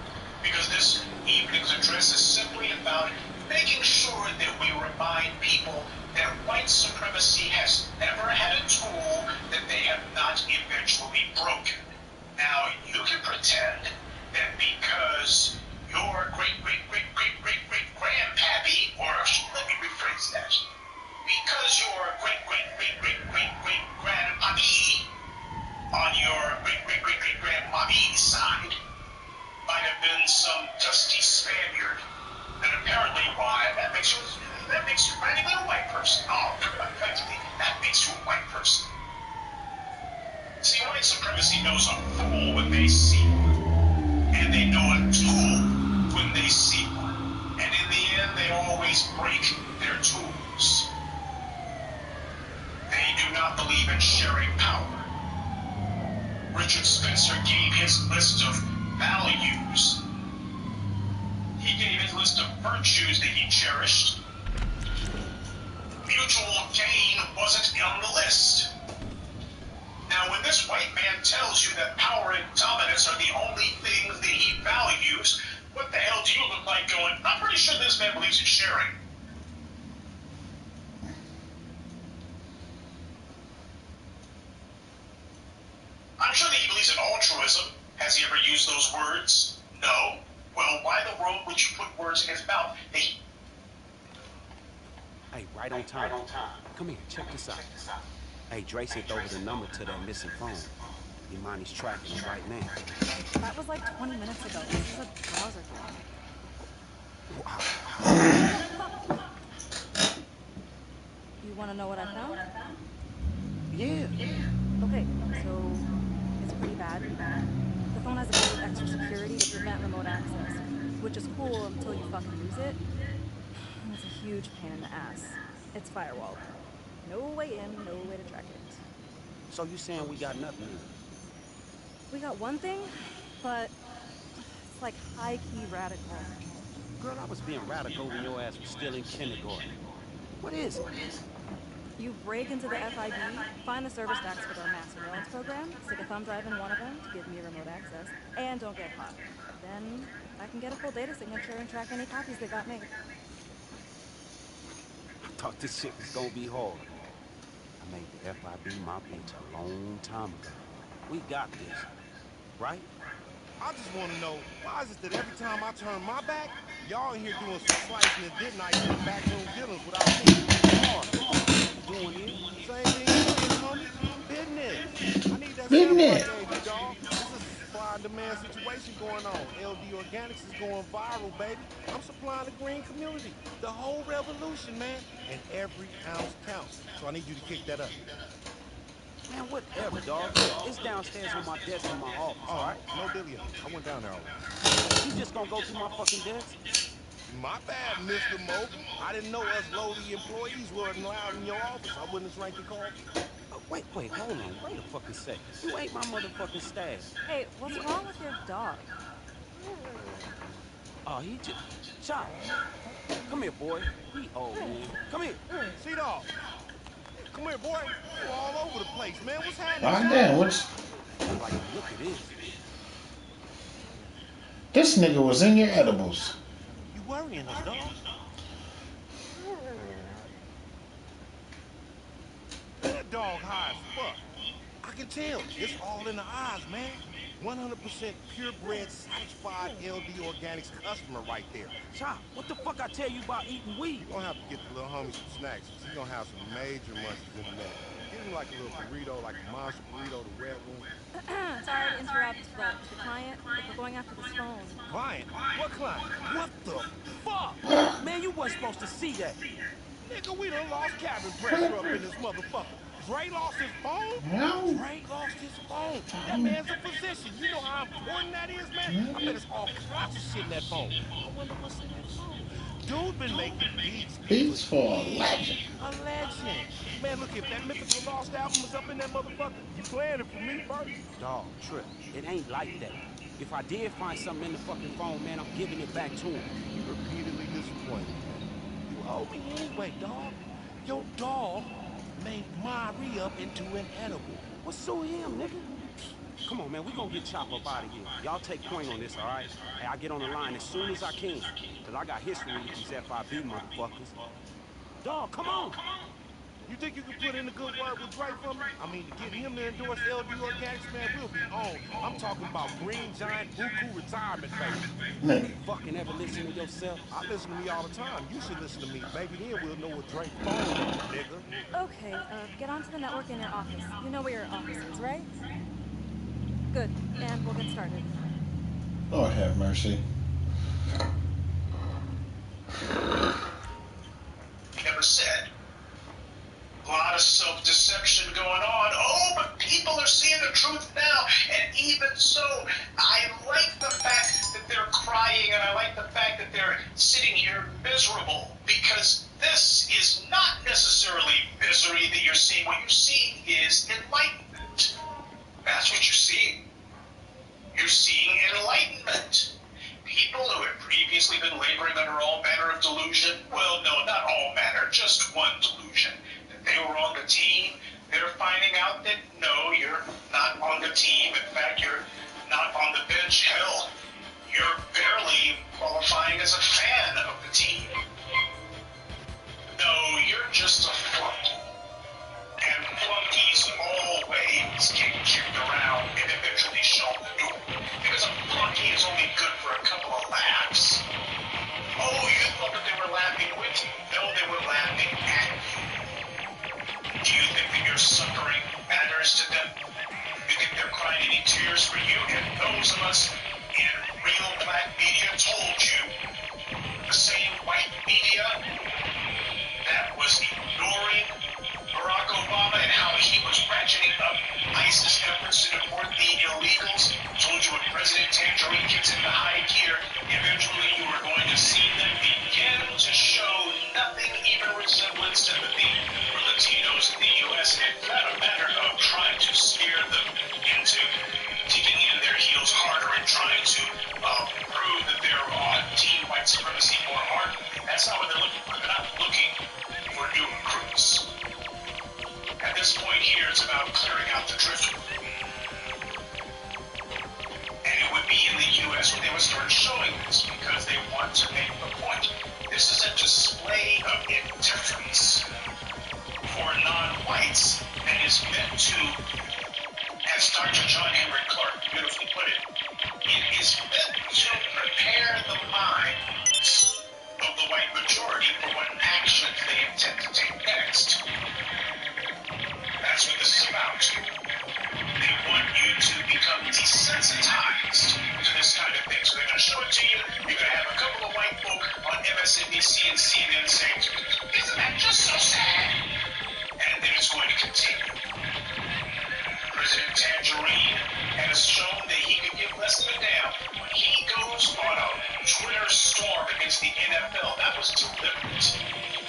Because this evening's address is simply about making sure that we remind people that white supremacy has never had a tool that they have not eventually broken. Now, you can pretend that because your great-great-great-great-great-great-grandpappy, or let me rephrase that, because your great-great-great-great-great-great-grandpappy on your great-great-great-great-grandmommy's side might have been some dusty Spaniard, then apparently why that makes you not even a white person. Oh, effectively, that makes you a white person. See, white supremacy knows a fool when they see one, and they know a tool when they see one, and in the end, they always break their tools. They do not believe in sharing power. Richard Spencer gave his list of values. He gave his list of virtues that he cherished. Mutual gain wasn't on the list. Now, when this white man tells you that power and dominance are the only things that he values, what the hell do you look like going, I'm pretty sure this man believes in sharing. I'm sure that he believes in altruism. Has he ever used those words? No. Well, why in the world would you put words in his mouth? Hey, right on time. Come here, check this out. Hey, Dre sent over the number to that missing phone. Imani's tracking him right now. That was like 20 minutes ago. This is a browser game. Wow. You want to know what I found? Yeah. Okay, so it's pretty bad. The phone has a bit of extra security to prevent remote access, which is cool until you fucking lose it. It's a huge pain in the ass. It's firewalled. No way in, no way to track it. So you saying we got nothing here? We got one thing, but it's like high-key radical. Girl, I was being radical when your ass was still in kindergarten. What is it? You break into the FIB, find the server stacks for their mass surveillance program, stick a thumb drive in one of them to give me remote access, and don't get caught. Then I can get a full data signature and track any copies that got made. I thought this shit was gonna be hard. I made the FIB my bitch a long time ago. We got this, right? I just want to know, why is it that every time I turn my back, y'all in here doing some slicing and detonating and backroom dealings without me? What you doing here? Same thing you doing, homie. Business. I need that sample I Business. gave you, dog. This is a supply and demand situation going on. LD Organics is going viral, baby. I'm supplying the green community. The whole revolution, man. And every ounce counts. So I need you to kick that up. Man, whatever, dog. It's downstairs on my desk in my office, all right? No dealio. I went down there already. You just gonna go through my fucking desk? My bad, Mr. Mogul. I didn't know us lowly employees weren't allowed in your office. I wouldn't have drank your coffee. Wait, hold on. Wait a fucking sec. You ain't my motherfucking staff. Hey, what's wrong with your dog? Oh, he just... Chop. Come here, boy. He old, man. Come here. C-Dog. Come here, boy. You all over the place, man. What's happening? God damn, what's... Like, look at this. This nigga was in your edibles. You worrying us, dog? That dog high as fuck. I can tell. It's all in the eyes, man. 100% purebred, satisfied LD Organics customer right there. Chop, what the fuck I tell you about eating weed? You're gonna have to get the little homie some snacks. He's gonna have some major munchies in a minute. Give him like a little burrito, like a monster burrito, the red one. trapped, but the client, if we're going after this phone... Client? What client? What the fuck? Man, you wasn't supposed to see that. Nigga, we done lost cabin pressure up in this motherfucker. Dre lost his phone? No. Dre lost his phone. That man's a physician. You know how important that is, man? I bet it's all kinds of shit in that phone. I wonder what's in that phone. Dude been making beats Beats for a years. legend. A legend. Man, look, if that Mythical Lost album was up in that motherfucker, you playing it for me first? Dog, Trip, it ain't like that. If I did find something in the fucking phone, man, I'm giving it back to him. Repeatedly disappointed, man. You owe me anyway, dog. Your dog made my re-up into an edible. Well, sue him, nigga. Come on, man, we gonna get Chop up out of here. Y'all take point on this, all right? Hey, I get on the line as soon as I can, because I got history with these FIB motherfuckers. Dog, come on. You think you can put in a good word with Dre for me? I mean, to get him to endorse LD Organics, man, we'll be on. I'm talking about Green Giant Buku retirement, baby. You fucking ever listen to yourself? I listen to me all the time. You should listen to me. Maybe then we'll know what Dre phone is, nigga. Okay, get onto the network in your office. You know where your office is, right? Good, and we'll get started. Lord have mercy. Never said. A lot of self-deception going on. Oh, but people are seeing the truth now. And even so, I like the fact that they're crying, and I like the fact that they're sitting here miserable, because this is not necessarily misery that you're seeing. What you're seeing is enlightenment. That's what you're seeing. You're seeing enlightenment. People who had previously been laboring under all manner of delusion, well, no, not all manner, just one delusion, that they were on the team, they're finding out that no, you're not on the team. In fact, you're not on the bench. Hell, you're barely qualifying as a fan of the team. No, you're just a flunky. And flunkies always get kicked around and eventually shown the door. Because a flunky is only good for a couple of laughs. Oh, you thought that they were laughing with you. No, they were laughing at you. Do you think that your suffering matters to them? You think they're crying any tears for you? And those of us in real black media told you, the same white media that was ignoring Barack Obama and how he was ratcheting up ISIS efforts to deport the illegals, told you when President Tangerine gets into high gear, eventually you are going to see them begin to show nothing even resemblance sympathy for Latinos in the U.S. and it's not a matter of trying to scare them into digging in their heels harder and trying to prove that they're on team white supremacy more ardently. That's not what they're looking for. They're not looking for new recruits. At this point here, it's about clearing out the driftwood. And it would be in the U.S. where they would start showing this because they want to make the point. This is a display of indifference for non-whites and is meant to, as Dr. John Henry Clark beautifully put it, it is meant to prepare the minds of the white majority for what actions they intend to take next. That's what this is about. They want you to become desensitized to this kind of thing. So they're going to show it to you. You're going to have a couple of white folk on MSNBC and CNN saying, isn't that just so sad? And then it's going to continue. President Tangerine has shown that he could give less than a damn when he goes on a Twitter storm against the NFL. That was deliberate.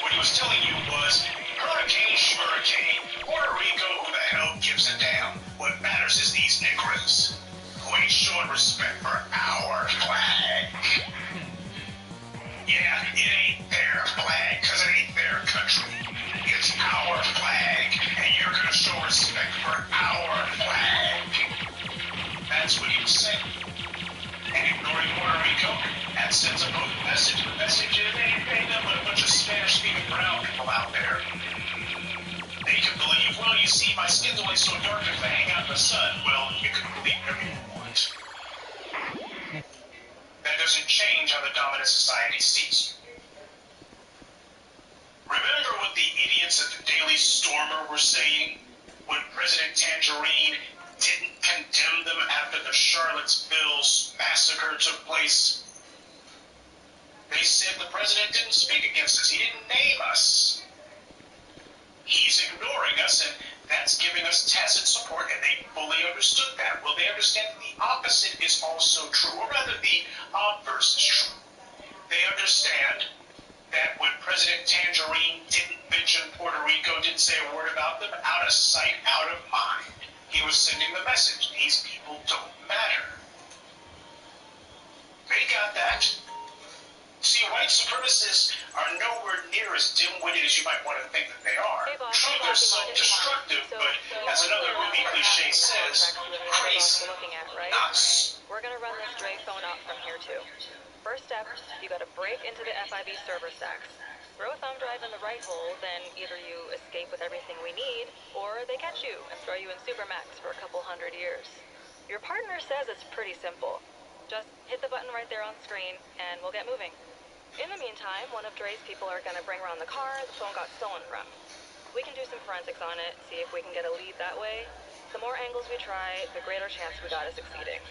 What he was telling you was, hurricane, schmurricane, Puerto Rico, who the hell gives a damn? What matters is these Negroes who ain't showing respect for our flag. Yeah, it ain't their flag, because it ain't their country. It's our flag, and you're going to show respect for our flag. That's what he was saying. And ignoring Puerto Rico, that sends a potent message. The message is, ain't nothing but a bunch of Spanish-speaking brown people out there. They can believe, well, you see, my skin's only so dark if I hang out in the sun. Well, you can believe whatever you want. That doesn't change how the dominant society sees you. Remember what the idiots at the Daily Stormer were saying when President Tangerine didn't condemn them after the the Charlottesville massacre took place. They said the president didn't speak against us. He didn't name us. He's ignoring us, and that's giving us tacit support, and they fully understood that. Well, they understand the opposite is also true, or rather the obverse is true. They understand that when President Tangerine didn't mention Puerto Rico, didn't say a word about them, out of sight, out of mind, he was sending the message. These people don't matter. They got that. See, white supremacists are nowhere near as dim-witted as you might want to think that they are. True, they're self-destructive, but as another movie cliche says, crazy, nuts. We're gonna run this Dre phone up from here too. First step, you gotta break into the FIB server stacks. Throw a thumb drive in the right hole, then either you escape with everything we need, or they catch you and throw you in Supermax for a couple 100 years. Your partner says it's pretty simple. Just hit the button right there on screen, and we'll get moving. In the meantime, one of Dre's people are gonna bring around the car the phone got stolen from. We can do some forensics on it, see if we can get a lead that way. The more angles we try, the greater chance we got of succeeding.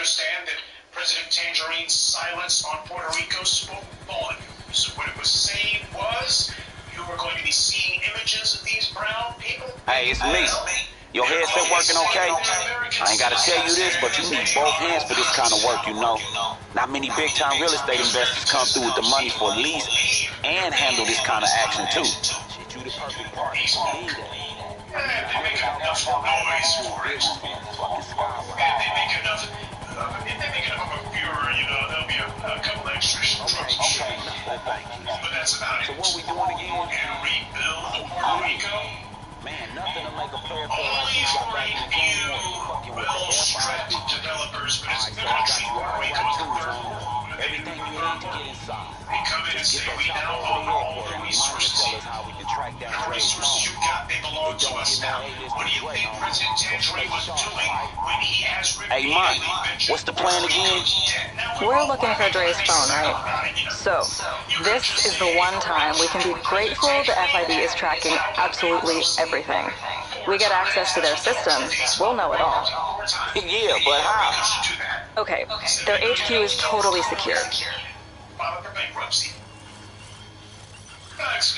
Understand that President Tangerine's silence on Puerto Rico spoke volumes. What it was saying was, you were going to be seeing images of these brown people. Hey, it's me. Your headset working okay? I ain't gotta tell you this, but you need both hands for this kind of work, you know. Not many big-time real estate investors come through with the money for lease and handle this kind of action, too. Shit, you the perfect partner. They make enough noise for it. They make enough... if they make enough of a furor, you know, there'll be a couple extra trucks to shoot. But that's about it. So what we doing again? And rebuild Puerto Rico? Man, nothing to make a player feel Only for a few well-strapped developers, but it's going to treat Puerto Rico as the third world. Everything you need to get inside. They come in and say, we now own all the resources. The resources you got, they belong to us now. What do you think President Tangerine was doing when he has repeatedly mentioned what's the plan again? We're looking for Dre's phone, right? So, this is the one time we can be grateful the FIB is tracking absolutely everything. We get access to their systems, we'll know it all. Yeah, but how? Okay, their HQ is totally secure. File for bankruptcy.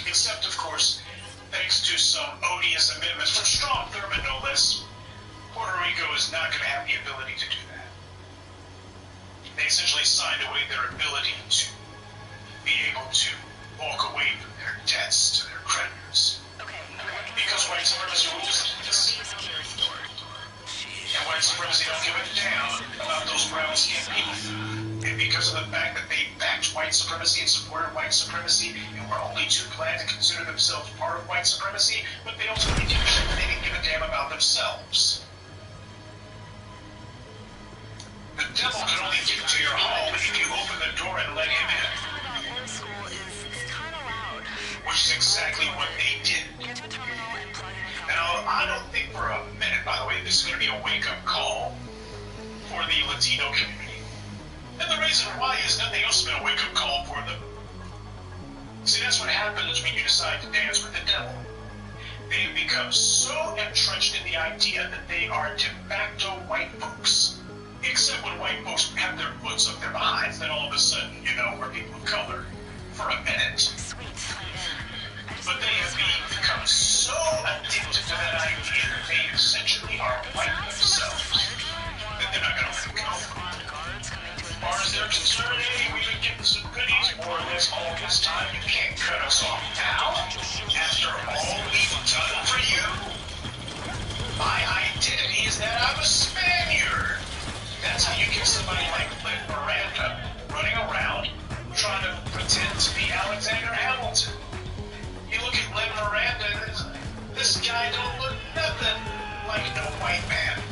Except, of course, thanks to some odious amendments from Strong Thurmond, no less, Puerto Rico is not going to have the ability to do that. They essentially signed away their ability to be able to walk away from their debts to their creditors. Because white supremacy rules this. And white supremacy don't give a damn about those brown-skinned people. And because of the fact that they backed white supremacy and supported white supremacy, and were only too glad to consider themselves part of white supremacy, but they ultimately did shit that they didn't give a damn about themselves. The devil can only get to your home if you open the door and let him in. Which is exactly what they did. Now, I don't think for a minute, by the way, this is going to be a wake-up call for the Latino community. And the reason why is nothing else but a wake-up call for them. See, that's what happens when you decide to dance with the devil. They have become so entrenched in the idea that they are de facto white folks. Except when white folks have their foots up their behinds, then all of a sudden, you know, we're people of color for a minute. But they have become so addicted to that idea that they essentially are white themselves that they're not going to let it go. As far as they're concerned, hey, we've been getting some goodies more or less all this time. You can't cut us off now. After all we've done for you, my identity is that I'm a Spaniard. That's how you get somebody like Lynn Miranda running around trying to pretend to be Alexander Hamilton. You look at Lynn Miranda, this guy don't look nothing like no white man.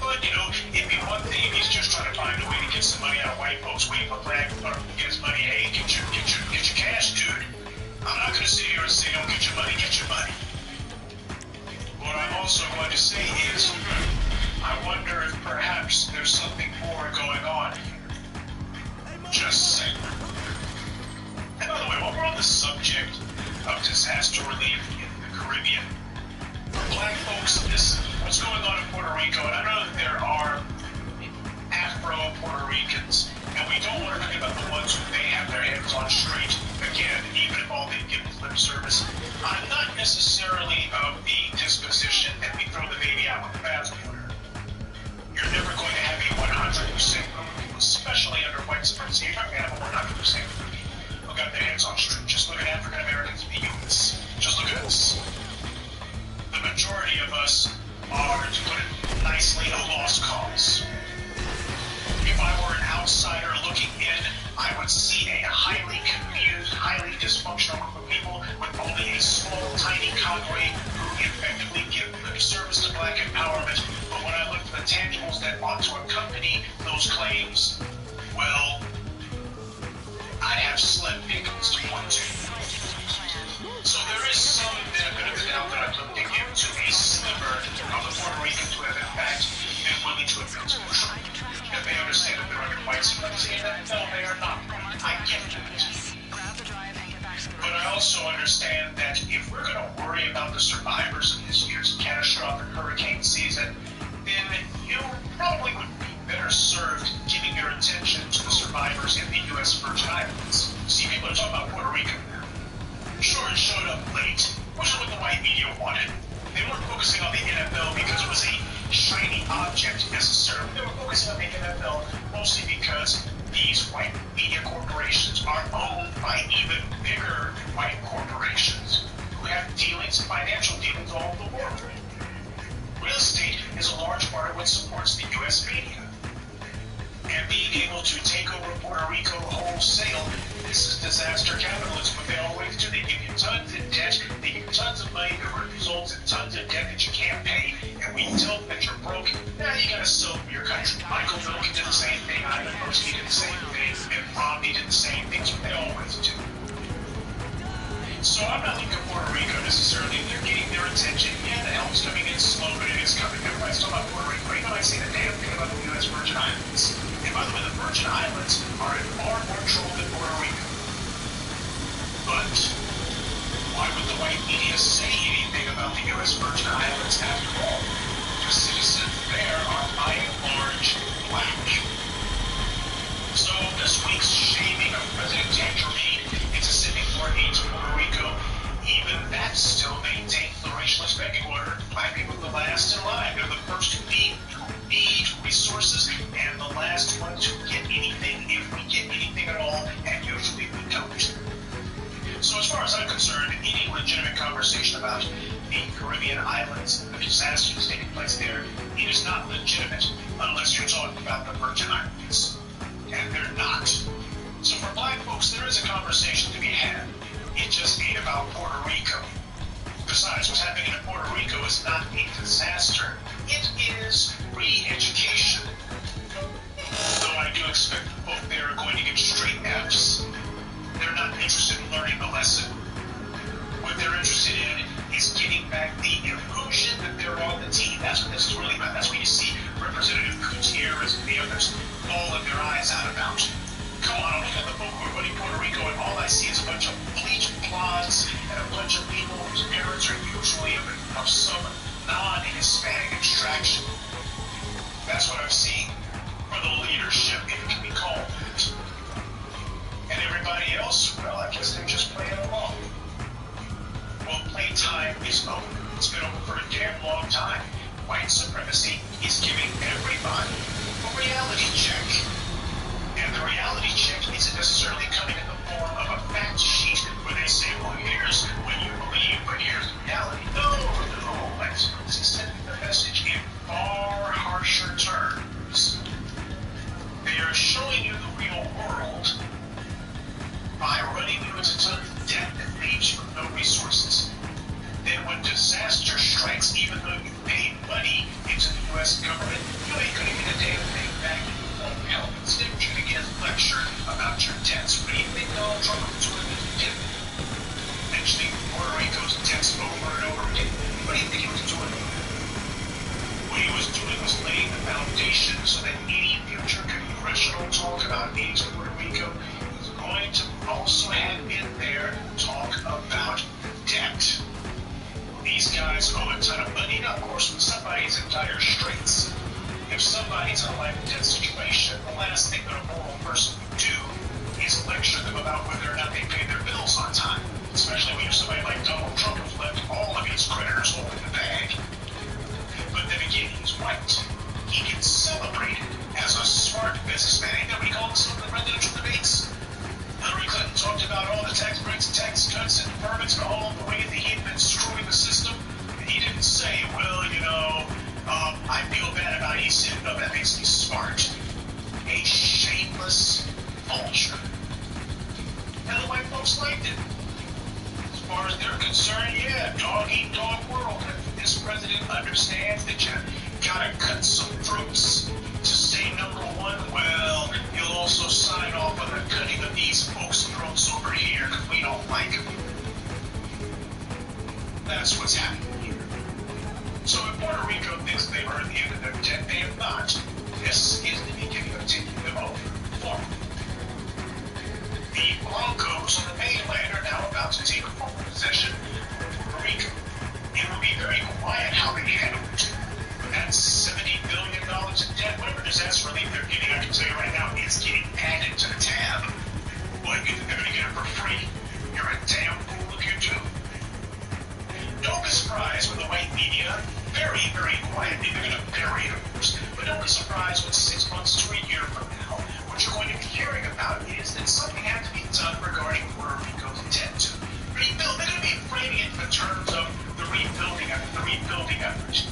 But, you know, it'd be one thing if he's just trying to find a way to get some money out of white folks, waiting for Bragg to get his money terrorists say don't get your money, get your money. What I'm also going to say is, I wonder if perhaps there's something more going on here. Just saying. And by the way, while we're on the subject of disaster relief in the Caribbean, for black folks, listen, what's going on in Puerto Rico, and I know that there are Afro-Puerto Ricans, and we don't want to forget about the ones who may have their heads on straight. Again, even if all they give is lip service, I'm not necessarily of the disposition that we throw the baby out with the bathwater. You're never going to have a 100% group of people, especially under white supremacy. You're not going to have a 100% group of people who got their heads on straight. Just look at African Americans in the U.S. Just look at us. The majority of us are, to put it nicely, a lost cause. If I were an outsider looking in, I would see a highly confused, highly dysfunctional group of people with only a small, tiny cadre who effectively give lip service to black empowerment. But when I look at the tangibles that ought to accompany those claims, well, I have slim pickings to point to. So there is some benefit of the doubt that I'd look to give to a sliver of the Puerto Ricans who have in fact been willing to admit to it. If they understand that they're under white supremacy, and that no, they are not. I get that. But I also understand that if we're going to worry about the survivors of this year's catastrophic hurricane season, then you probably would be better served giving your attention to the survivors in the U.S. Virgin Islands. See, people are talking about Puerto Rico now. Sure, it showed up late, which is what the white media wanted. They weren't focusing on the NFL because it was a shiny object necessarily. They were focusing on the NFL mostly because these white media corporations are owned by even bigger white corporations who have dealings, financial dealings all over the world. Real estate is a large part of what supports the U.S. media. And being able to take over Puerto Rico wholesale, this is disaster capitalism. What they always do, they give you tons of debt, they give you tons of money that results in tons of debt that you can't pay, and we tell them that you're broke. Now you gotta sell your country. Michael Milken did the same thing, Ivan Boesky did the same thing, and Romney did the same things, what they always do. So I'm not looking at Puerto Rico necessarily. They're getting their attention. Yeah, the help's coming in slow, but it is coming. Everybody's talking about Puerto Rico. You know, I say the damn thing about the U.S. Virgin Islands. And by the way, the Virgin Islands are in far more trouble than Puerto Rico. But why would the white media say anything about the U.S. Virgin Islands after all? The citizens there are by and large black. So this week's shaming of President Tangerine into sending more aid to Puerto Rico, even that still maintains the racialist pecking order. Black people are the last in line. They're the first to need resources and the last one to get anything, if we get anything at all, and usually we don't. So as far as I'm concerned, any legitimate conversation about the Caribbean islands, the disasters taking place there, it is not legitimate unless you're talking about the Virgin Islands. And they're not. So for black folks, there is a conversation to be had. It just ain't about Puerto Rico. Besides, what's happening in Puerto Rico is not a disaster. It is re-education. Though I do expect the folk there are going to get straight F's. They're not interested in learning the lesson. What they're interested in is getting back the illusion that they're on the team. That's what this is really about. That's what you see Representative Gutierrez and the others bawling their eyes out about. Come on, I'm looking at the folk who are running Puerto Rico, and all I see is a bunch of bleached blondes and a bunch of people whose parents are usually of some non-Hispanic extraction. That's what I'm seeing for the leadership, if it can be called that. And everybody else, well, I guess they're just playing along. Well, playtime is over. It's been over for a damn long time. White supremacy is giving everybody a reality check. And the reality check isn't necessarily coming in the form of a fact sheet where they say, well, here's what you believe, but here's the reality. No. White supremacy is sending the message in far harsher terms. They are showing you the real world by running you into tons of debt that leaves you with no resources. Then when disaster strikes, even though you paid money into the U.S. government, you ain't going to get a damn thing back. Help. Instead, you're going to get lectured about your debts. What do you think going to also have in there talk about debt. These guys owe a ton of money. Now, of course, when somebody's in dire straits, if somebody's in a life and death situation, the last thing that a moral person would do is lecture them about whether or not they pay their bills on time, especially when you're somebody like Donald Trump who's left all of his creditors holding the bag. But then again, he's white. He gets celebrated as a smart businessman. Ain't that what he called some of the presidential debates? Hillary Clinton talked about all the tax breaks and tax cuts and permits and all the way that he had been screwing the system. And he didn't say, well, you know, I feel bad about it. He said, no, that makes me smart. A shameless vulture. And the white folks liked it. As far as they're concerned, yeah, dog-eat-dog world. If this president understands that you gotta cut some throats to stay number one, well, he'll also sign off on the cutting of these folks' throats over here because we don't like them. That's what's happening here. So if Puerto Rico thinks they've earned the end of their debt, they have not. This is the beginning of taking them over formally. The Blancos on the mainland are now about to take full possession of Puerto Rico. It will be very quiet how they handle it. But that's $70 billion in debt. Whatever disaster relief they're getting, I can tell you right now, is getting added to the tab. What, you think they're going to get it for free? You're a damn fool if you do. Don't be surprised when the white media, very, very quietly, they're going to bury it, of course, but don't be surprised when 6 months to a year from now, what you're going to be hearing about is that something had to be done regarding Puerto Rico's debt to rebuild. They're going to be framing it in terms of the rebuilding effort.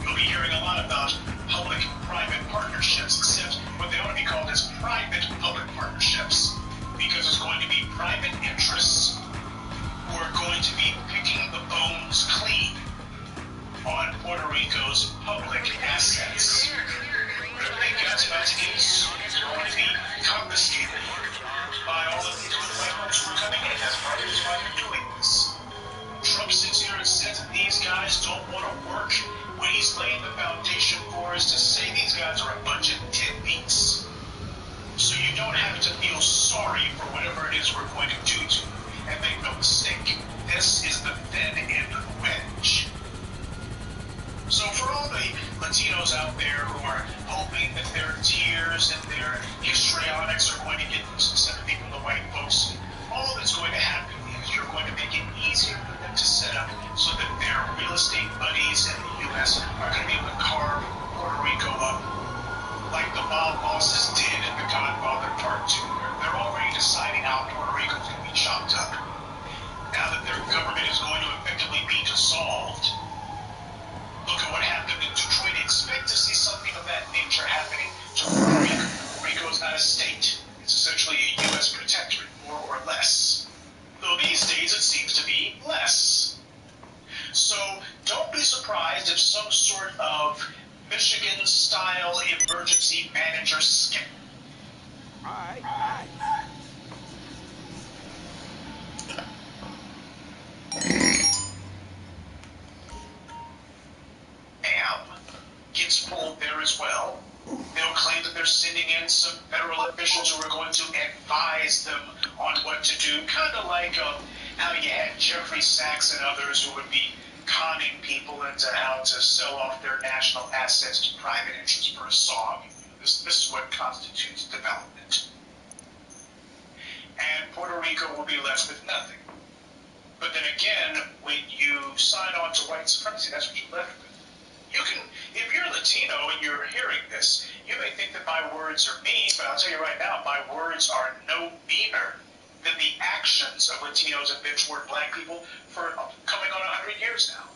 You'll be hearing a lot about public-private partnerships, except what they ought to be called as private-public partnerships, because there's going to be private interests who are going to be picking the bones clean on Puerto Rico's public assets. Whatever they got about to get is going to be confiscated by all of these white folks who are coming in. That's part of why they're doing this. Trump sits here and says that these guys don't want to work. What he's laying the foundation for is to say these guys are a bunch of deadbeats. So you don't have to feel sorry for whatever it is we're going to do to you. And make no mistake, this is the thin end of the wedge. So for all the Latinos out there who are hoping that their tears and their histrionics are going to get some sympathy from the white folks, all that's going to happen is you're going to make it easier for them to set up so that their real estate buddies in the U.S. are going to be able to carve Puerto Rico up like the mob bosses did in The Godfather Part 2. They're already deciding how Puerto Rico's going to be chopped up. Now that their government is going to effectively be dissolved, look at what happened in Detroit. Expect to see something of that nature happening to Puerto Rico. Puerto Rico is not a state. It's essentially a U.S. protectorate, more or less. Though these days it seems to be less. So don't be surprised if some sort of Michigan-style emergency manager scam. All right. Gets pulled there as well. They'll claim that they're sending in some federal officials who are going to advise them on what to do, kind of like how you had Jeffrey Sachs and others who would be conning people into how to sell off their national assets to private interests for a song. This is what constitutes development. And Puerto Rico will be left with nothing. But then again, when you sign on to white supremacy, that's what you're left with. You can, if you're Latino and you're hearing this, you may think that my words are mean, but I'll tell you right now, my words are no meaner than the actions of Latinos have been toward black people for coming on 100 years now.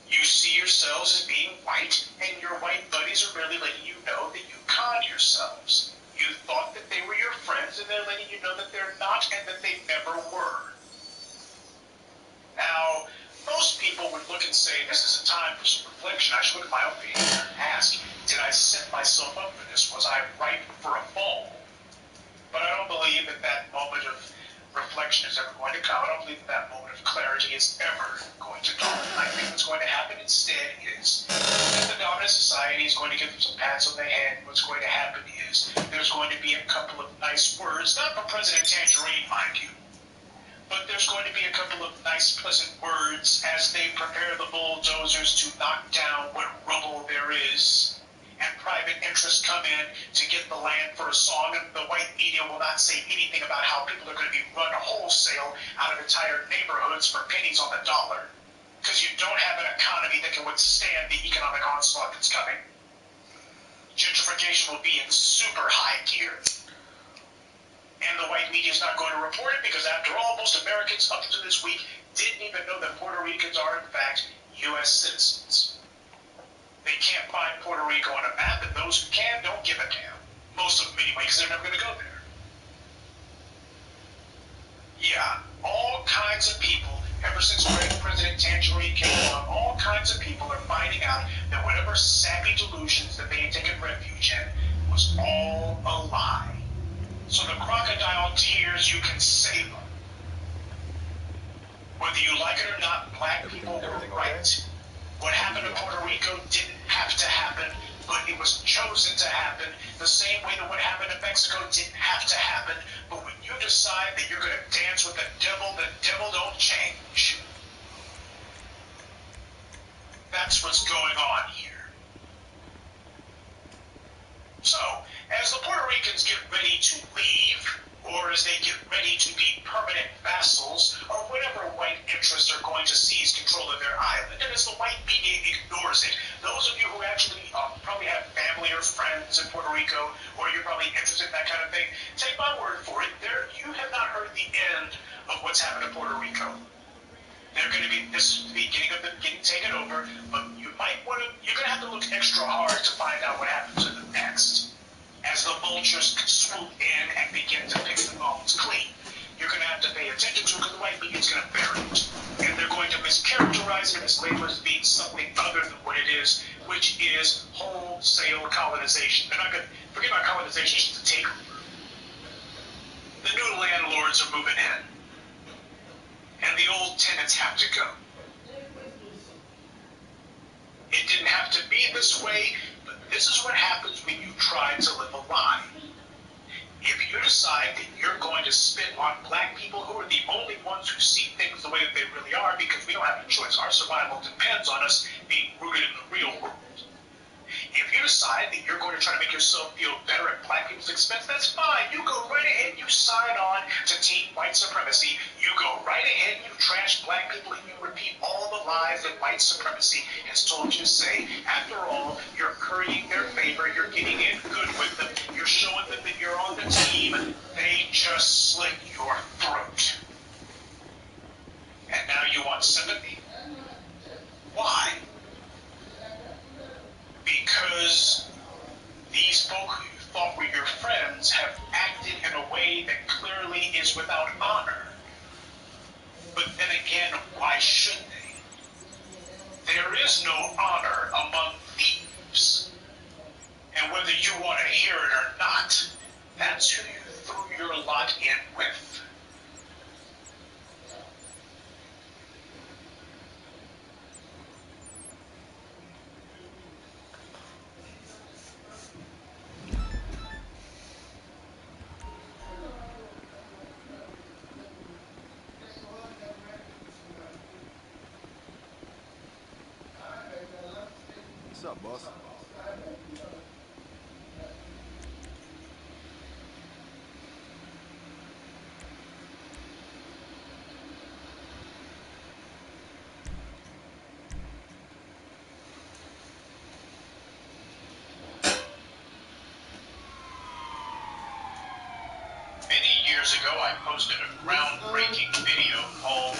You see yourselves as being white, and your white buddies are really letting you know that you con yourselves. You thought that they were your friends, and they're letting you know that they're not, and that they never were. Now, most people would look and say, this is a time for some reflection. I should look at my own behavior and ask, did I set myself up for this? Was I ripe for a fall? But I don't believe that that moment of reflection election is ever going to come. I don't believe that moment of clarity is ever going to dawn. I think what's going to happen instead is that the dominant society is going to give them some pats on the head. What's going to happen is there's going to be a couple of nice words, not from President Tangerine, mind you, but there's going to be a couple of nice, pleasant words as they prepare the bulldozers to knock down what rubble there is. And private interests come in to get the land for a song, and the white media will not say anything about how people are going to be run wholesale out of entire neighborhoods for pennies on the dollar, because you don't have an economy that can withstand the economic onslaught that's coming. Gentrification will be in super high gear. And the white media is not going to report it because, after all, most Americans up to this week didn't even know that Puerto Ricans are, in fact, U.S. citizens. They can't find Puerto Rico on a map, and those who can don't give a damn. Most of them anyway, because they're never going to go there. Yeah, all kinds of people, ever since President Tangerine came along, all kinds of people are finding out that whatever sappy delusions that they had taken refuge in was all a lie. So the crocodile tears, you can save them. Whether you like it or not, black people were right. What happened to Puerto Rico didn't have to happen, but it was chosen to happen, the same way that what happened in Mexico didn't have to happen. But when you decide that you're going to dance with the devil don't change. That's what's going on here. So, as the Puerto Ricans get ready to leave, or as they get ready to be permanent vassals, or whatever white interests are going to seize control of their island, and as the white media ignores it, those of you who actually probably have family or friends in Puerto Rico, or you're probably interested in that kind of thing, take my word for it, you have not heard the end of what's happened to Puerto Rico. They're going to be, this is the beginning of them getting taken over, but you're going to have to look extra hard to find out what happens to them next. As the vultures swoop in and begin to pick the bones clean, you're going to have to pay attention to it, because the white media is going to bury it. And they're going to mischaracterize it as labor as being something other than what it is, which is wholesale colonization. They're not going to forget about colonization, it's just a takeover. The new landlords are moving in, and the old tenants have to go. It didn't have to be this way, but this is what happens when you try to live a lie. If you decide that you're going to spit on black people, who are the only ones who see things the way that they really are, because we don't have a choice. Our survival depends on us being rooted in the real world. If you decide that you're going to try to make yourself feel better at black people's expense, that's fine. You go right ahead, you sign on to Team White Supremacy. You go right ahead, you trash black people, and you repeat all the lies that white supremacy has told you to say. After all, you're currying their favor, you're getting in good with them, you're showing them that you're on the team. They just slit your throat. And now you want sympathy? Why? Because these folk who you thought were your friends have acted in a way that clearly is without honor. But then again, why should they? There is no honor among thieves. And whether you want to hear it or not, that's who you threw your lot in with. What's up, boss? Many years ago, I posted a groundbreaking video called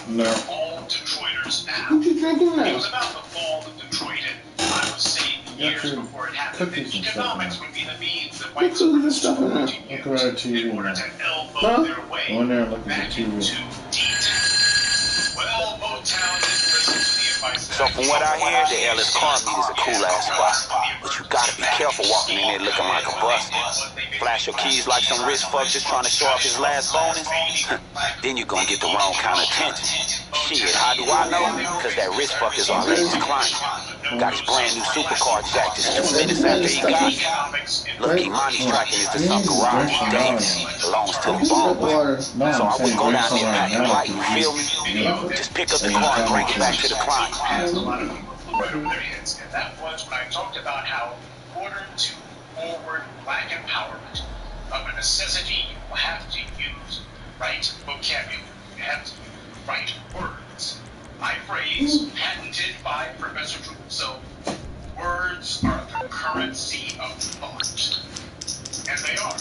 All Detroiters Now. What you drinking now? It was about the fall of Detroit, and I was saying years before it happened that economics would be the means that white supremacists were going to use in order to elbow their way back into detail. Well, Motown didn't listen to the advice. So from what I hear, the Ellis car meet is a cool ass spot, but you gotta be careful walking in there looking like a bust. flash your keys like some rich fuck just trying to show off his last bonus, then you're gonna get the wrong kind of attention. Shit, how do I know? Cause that rich fuck is already declining. Got his brand new supercar jacked just 2 minutes after he got it. Look, Imani's tracking is to some garage. Dangerous. Belongs to the bomb. So I wouldn't go down there packing light, you feel me? Just pick up the car and bring it back to the client. Has a lot of people right over their heads, and that was when I talked about how, in order to forward black empowerment, of a necessity, you will have to use right vocabulary. You have to use right words. My phrase, patented by Professor Drew himself, words are the currency of thought. And they are.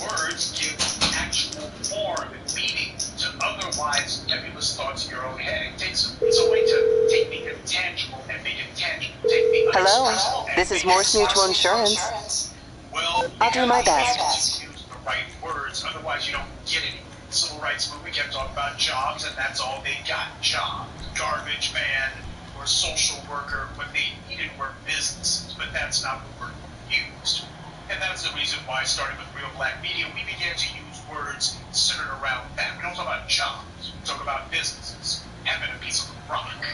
Words give actual form and meaning to otherwise nebulous thoughts in your own head. It's a way to take the intangible and make it tangible. Take the Hello, this is Morse Mutual Insurance. Well, I'll do my best. Use the right words, otherwise you don't get any. The Civil Rights Movement kept talking about jobs, and that's all they got. Job, garbage man, or social worker. What they needed were businesses, but that's not the word used. And that's the reason why, starting with Real Black Media, we began to use words centered around that. We don't talk about jobs. We talk about businesses, having a piece of rock.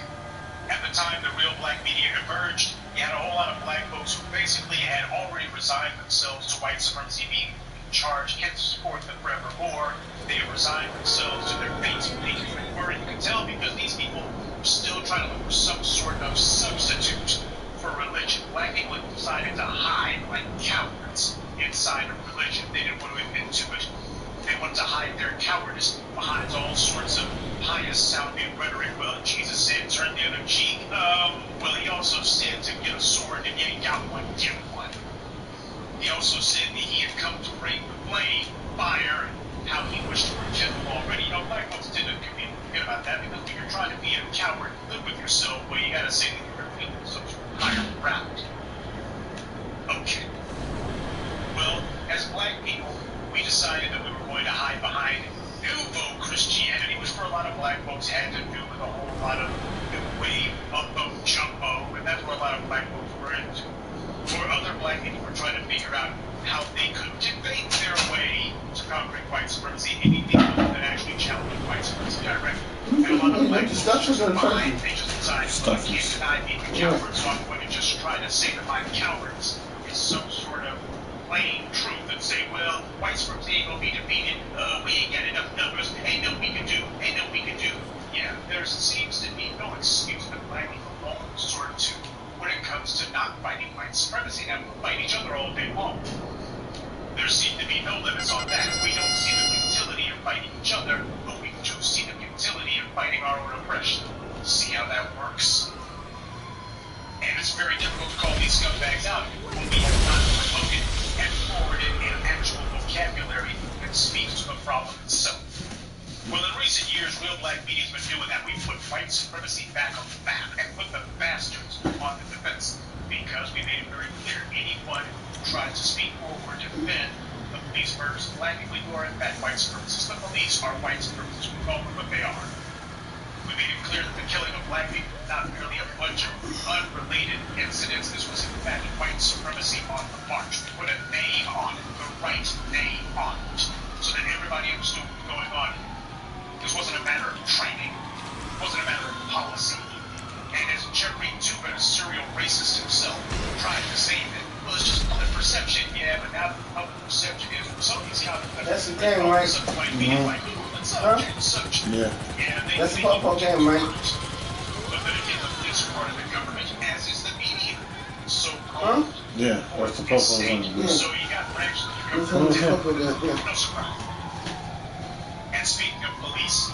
At the time the Real Black Media emerged, you had a whole lot of black folks who basically had already resigned themselves to white supremacy being in charge, henceforth and forevermore. They had resigned themselves to their fates. They were, and you can tell because these people were still trying to look for some sort of substitute for religion. Black people had decided to hide like cowards inside of religion. They didn't want to admit to it. They wanted to hide their cowardice behind all sorts of pious-sounding rhetoric. Well, Jesus said, turn the other cheek. Well, he also said to get a sword, and you ain't got one, get one. He also said that he had come to bring the flame, fire, and how he wished to rekindle already. You know, black folks didn't forget about that, because when you're trying to be a coward, live with yourself, well, you gotta say that you're a people, some sort of higher ground. Okay. Well, as black people, we decided that we were going to hide behind nouveau Christianity, which for a lot of black folks had to do with a whole lot of new wave of jumbo, and that's what a lot of black folks were into. Or other black people were trying to figure out how they could debate their way to conquering white supremacy, anything that actually challenged white supremacy directly. And a lot of black folks were fine. They just decided, well, I can't deny being a coward, so I'm going to just try to say that I'm cowards is some sort of plain truth and say, well, white supremacy ain't gonna be defeated, we ain't got enough numbers, ain't nothing we can do, ain't nothing we can do. Yeah, there seems to be no excuse that black people won't resort to when it comes to not fighting white supremacy. Now, we'll fight each other all day long. There seem to be no limits on that. We don't see the utility of fighting each other, but we do see the utility of fighting our own oppression. See how that works? And it's very difficult to call these scumbags out when we have not promoted and forwarded an actual vocabulary that speaks to the problem itself. Well, in recent years, Real Black Media's been doing that. We've put white supremacy back on the map and put the bastards on the defense, because we made it very clear anyone who tries to speak forward or defend the police murders of black people who are in fact white supremacists. The police are white supremacists. We call them what they are. We made it clear that the killing of black people was not merely a bunch of unrelated incidents. This was in fact white supremacy on the march. We put a name on it, the right name on it, so that everybody understood what was going on. This wasn't a matter of training. It wasn't a matter of policy. And as Jeffrey Tubin, a serial racist himself, tried to say that, well, it's just public perception. Yeah, but now the public perception is some of these counterfeits. That's the thing, right? Yeah. That's the football game, right? But then again, the police are part of the government, as is the media. So called. Yeah, that's the football game. So you got branches of the government. No surprise. And speaking of police,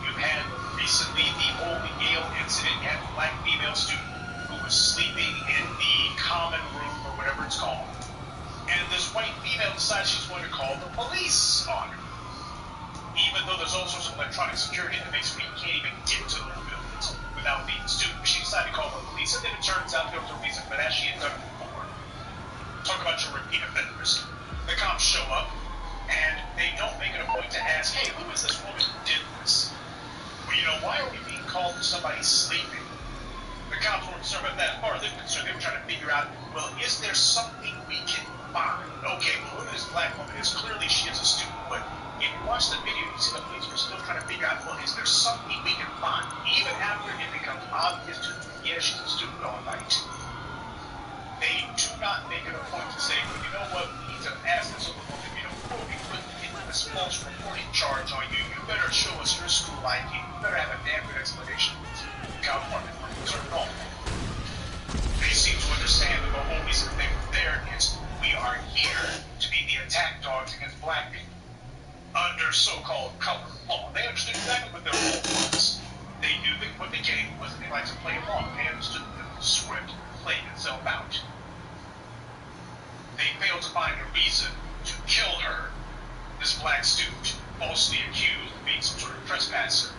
you've had recently the whole Yale incident. You had a black female student who was sleeping in the common room or whatever it's called. And this white female decides she's going to call the police on her. Even though there's all sorts of electronic security that makes sure you can't even get to the buildings without being a student. She decided to call the police, and then it turns out there was a reason for that. She had done it before. Talk about your repeat offenders. The cops show up, and they don't make it a point to ask, hey, who is this woman who did this? Well, you know, why are we being called for somebody sleeping? The cops weren't concerned about that far. They were concerned. They were trying to figure out, well, is there something we can find? Okay, well, who is this black this false reporting charge on you, you better show us your school ID. You better have a damn good explanation. California, turned on. They seem to understand that the only reason they were there is we are here to be the attack dogs against black people. Under so-called color law. They understood exactly what their role was. They knew that what the game was, and they liked to play along. They understood that the script played itself out. They failed to find a reason to kill her, this black student, falsely accused of being some sort of trespasser.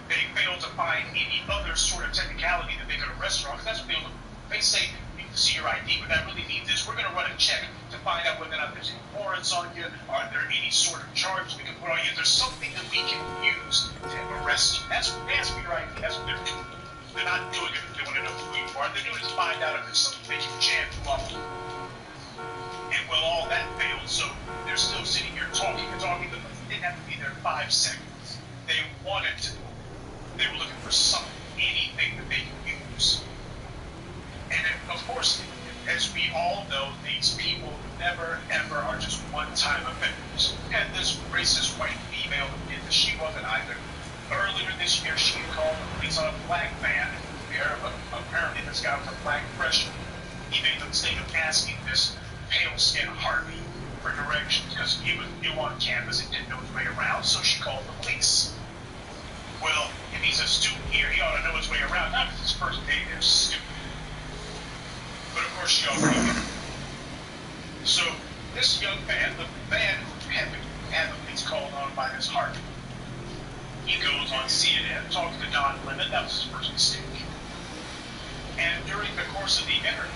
They failed to find any other sort of technicality that they could arrest her on, because that's what they say, you need to see your ID, but that really means is we're going to run a check to find out whether or not there's any warrants on you, are there any sort of charges we can put on you, there's something that we can use to arrest you. That's what your ID, that's what they're doing. They're not doing it if they want to know who you are, they're doing it to find out if there's something they can jam you up. And well, all that failed, so they're still sitting here talking and talking, but they didn't have to be there 5 seconds. They wanted to. They were looking for something, anything that they could use. And of course, as we all know, these people never, ever are just one-time offenders. And this racist white female who did this, she wasn't either. Earlier this year, she called the police on a black man. Apparently, this guy was a black freshman. He made the mistake of asking this pale-skinned Harvey for directions because he was new on campus and didn't know his way around, so she called the police. Well, if he's a student here, he ought to know his way around. Not because his first day there, stupid. But of course, she already knew. So this young man, the man who had the police called on by this Harvey, he goes on CNN, talks to Don Lemon. That was his first mistake. And during the course of the interview,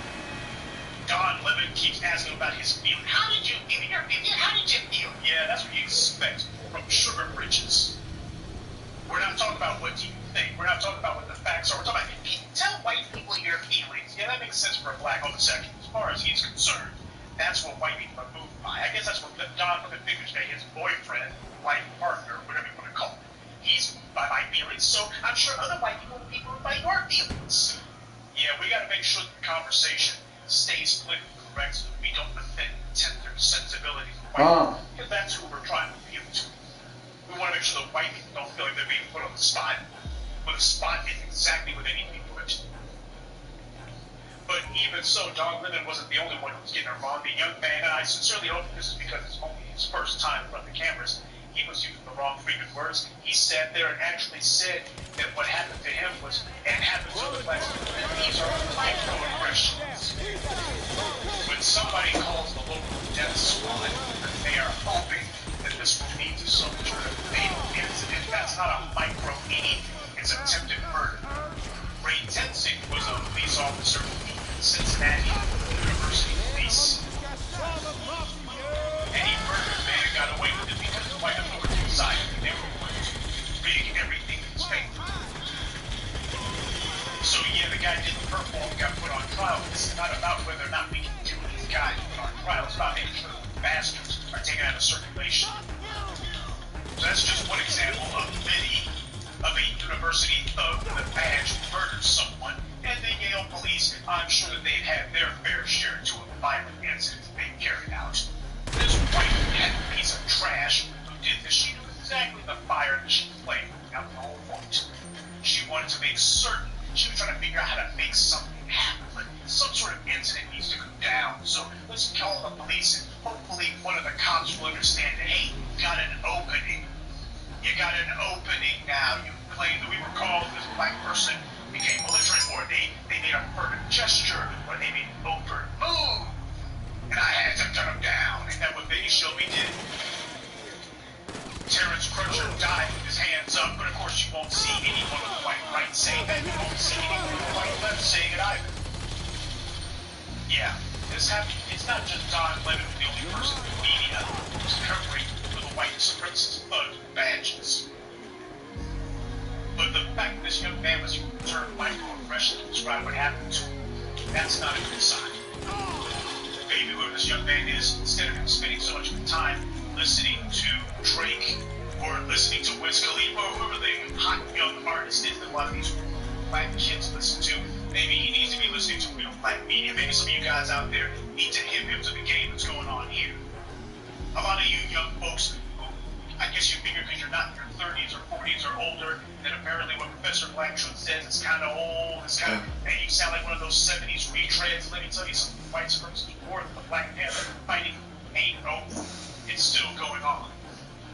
Don Lemon keeps asking about his feeling. How did you feel? Your opinion? How did you feel? Yeah, that's what you expect from sugar britches. We're not talking about what you think. We're not talking about what the facts are. We're talking about, tell white people your feelings. Yeah, that makes sense for a black homosexual. As far as he's concerned, that's what white people are moved by. I guess that's what Don Lemon figures that his boyfriend, life partner, whatever you want to call it, he's moved by my feelings. So I'm sure other white people will be moved by your feelings. Yeah, we got to make sure that the conversation stays politically correct so that we don't offend tender sensibilities of white people. Because that's who we're trying to appeal to. We want to make sure that white people don't feel like they're being put on the spot when the spot is exactly what they need to be put. But even so, Don Lemon wasn't the only one who was getting it wrong. The young man, and I sincerely hope this is because it's only his first time in front of the cameras, he was using the wrong freaking words. He sat there and actually said that what happened to him was, and happened to the class, that these are microaggressions. When somebody calls the local death squad, they are hoping that this will lead to some sort of fatal incident. That's not a micro meaning, it's attempted murder. Ray Tensing was a police officer in Cincinnati University Police. And he murdered a man and got away with it because the white authorities decided that they were going to rig everything in his favor. So yeah, the guy didn't perform, got put on trial. This is not about whether or not we can kill these guys put on trial. It's about making sure that the bastards are taken out of circulation. So that's just one example of many of a university thug with a badge who murdered someone. And the Yale police, I'm sure that they've had their fair share to a violent incident that they carried out. This white piece of trash who did this, she knew exactly the fire that she was playing. That was the whole point. She wanted to make certain, she was trying to figure out how to make something happen. But some sort of incident needs to go down. So let's call the police and hopefully one of the cops will understand that, hey, you got an opening. You got an opening now. You claim that we were called, this black person became belligerent, or they made a furtive gesture, or they made an overt move, and I had to turn them down. Isn't that what Vinny Shelby did? Terrence Crutcher died with his hands up, but of course you won't see anyone on the white right saying that. You won't see anyone on the white left saying it either. Yeah, this happened. It's not just Don Lemon, the only person in the media who's covering for the white supremacist thug badges. But the fact that this young man was using the term microaggression to describe what happened to him, that's not a good sign. Maybe whoever this young man is, instead of him spending so much time listening to Drake or listening to Wiz Khalifa or whoever the hot young artist is that a lot of these black kids listen to, maybe he needs to be listening to real black media. Maybe some of you guys out there need to hip to the game that's going on here. A lot of you young folks, those 70s retreads, let me tell you something. White supremacist war that the Black Panther fighting ain't over. It's still going on.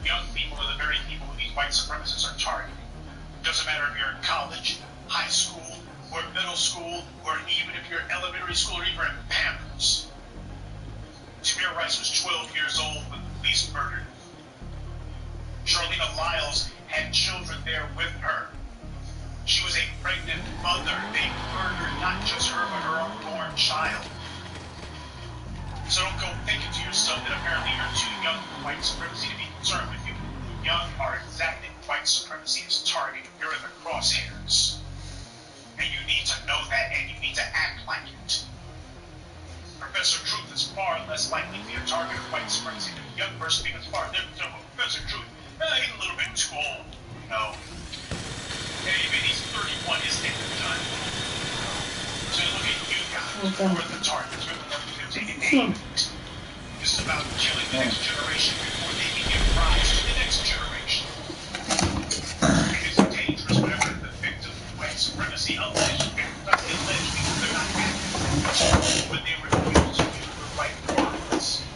Young people are the very people who these white supremacists are targeting. Doesn't matter if you're in college, high school, or middle school, or even if you're in elementary school or even in Pampers. Tamir Rice was 12 years old when the police murdered him. Charlena Lyles had children there with her. She was a pregnant mother. They murdered not just her, but her unborn child. So don't go thinking to yourself that apparently you're too young for white supremacy to be concerned with you. Young are exactly white supremacy is targeting. You're in the crosshairs. And you need to know that, and you need to act like it. Professor Truth is far less likely to be a target of white supremacy than a young person because Professor Truth, he's a little bit too old, you know. Hey, man, he's 31, his thing is done. So look at you guys, who are the targets, you're the ones who have taken aim. This is about killing the next generation before they can give rise to the next generation. It is dangerous whenever the victims of white supremacy alleged because they're not acting when they refuse to use the right words.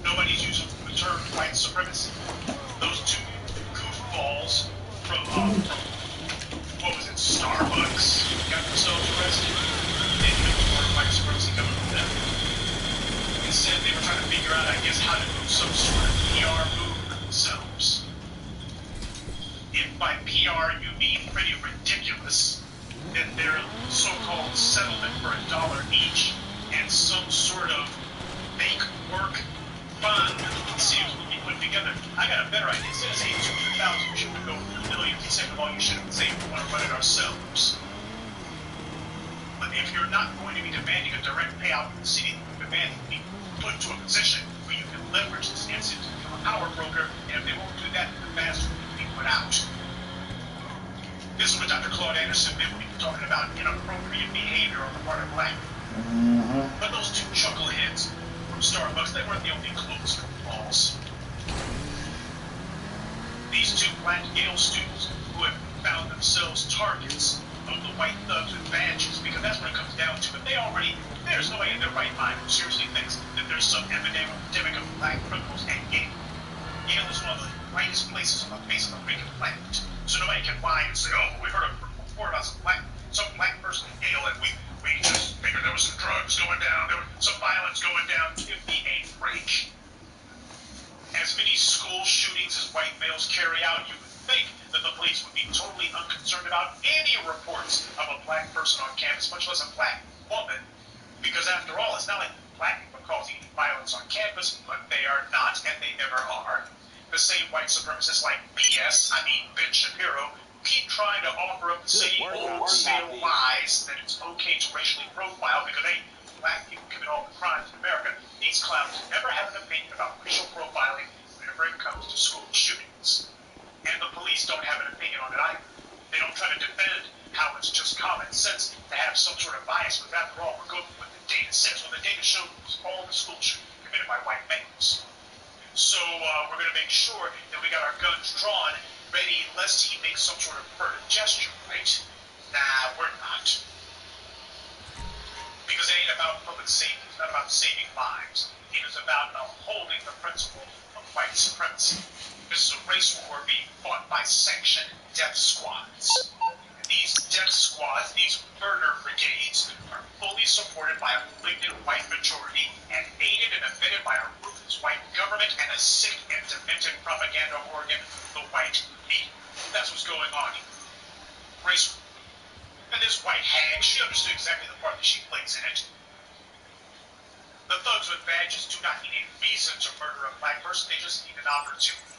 Nobody's using the term white supremacy. Those two goofballs from what was it, Starbucks, got themselves arrested. They didn't have the word white supremacy coming from them. Instead, they were trying to figure out, I guess, how to do some sort of PR move for themselves. If by PR you mean pretty ridiculous, then their so-called settlement for $1 each and some sort of fake work fund seems to be put together. I got a better idea. Instead of saying 200,000, we should go for millions. Second of all, you should have said we want to run it ourselves. But if you're not going to be demanding a direct payout from the city, the demand will be put into a position where you can leverage this incident to become a power broker, and if they won't do that, the faster will be put out. This is what Dr. Claude Anderson meant when he was talking about inappropriate behavior on the part of black people. But those two chuckleheads from Starbucks, they weren't the only close balls. These two black Yale students who have found themselves targets of the white thugs with badges, because that's what it comes down to. If they already, there's nobody in their right mind who seriously thinks that there's some epidemic of black criminals at Yale. Yale is one of the whitest places on the face of the freaking planet. So nobody can whine and say, oh, we heard a report about some black person at Yale, and we just figured there was some drugs going down, there was some violence going down. Give me a break. As many school shootings as white males carry out, you would think that the police would be totally unconcerned about any reports of a black person on campus, much less a black woman. Because after all, it's not like black people are causing violence on campus, but they are not, and they never are. The same white supremacists like Ben Shapiro, keep trying to offer up the same old stale lies that it's okay to racially profile because, hey, black people commit all the crimes in America. These clowns never have an opinion about racial profiling whenever it comes to school shootings. And the police don't have an opinion on it either. They don't try to defend how it's just common sense to have some sort of bias, because after all, we're going with what the data says. Well, the data shows all the school shootings committed by white males. So we're going to make sure that we got our guns drawn, ready, lest he makes some sort of furtive gesture, right? Nah, we're not. Because it ain't about public safety. It's not about saving lives. It is about upholding the principle of white supremacy. This is a race war being fought by sanctioned death squads. These death squads, these murder brigades, are fully supported by a malignant white majority and aided and abetted by a ruthless white government and a sick and demented propaganda organ, the white media. That's what's going on here. Race war. And this white hag, she understood exactly the part that she plays in it. The thugs with badges do not need a reason to murder a black person, they just need an opportunity.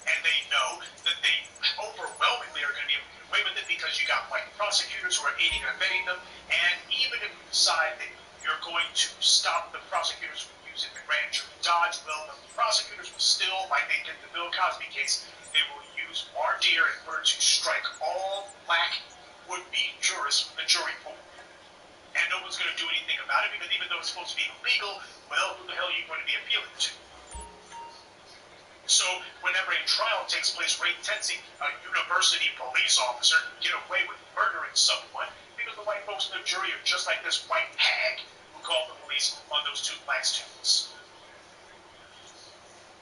And they know that they overwhelmingly are going to be able to get away with it because you got white prosecutors who are aiding and abetting them. And even if you decide that you're going to stop the prosecutors from using the grand jury dodge, well, the prosecutors will still, like they did the Bill Cosby case, they will use voir dire in order to strike all black would-be jurists from the jury pool. And no one's going to do anything about it because even though it's supposed to be illegal, well, who the hell are you going to be appealing to? So whenever a trial takes place, Ray Tensing, a university police officer, can get away with murdering someone because the white folks in the jury are just like this white hag who called the police on those two black students.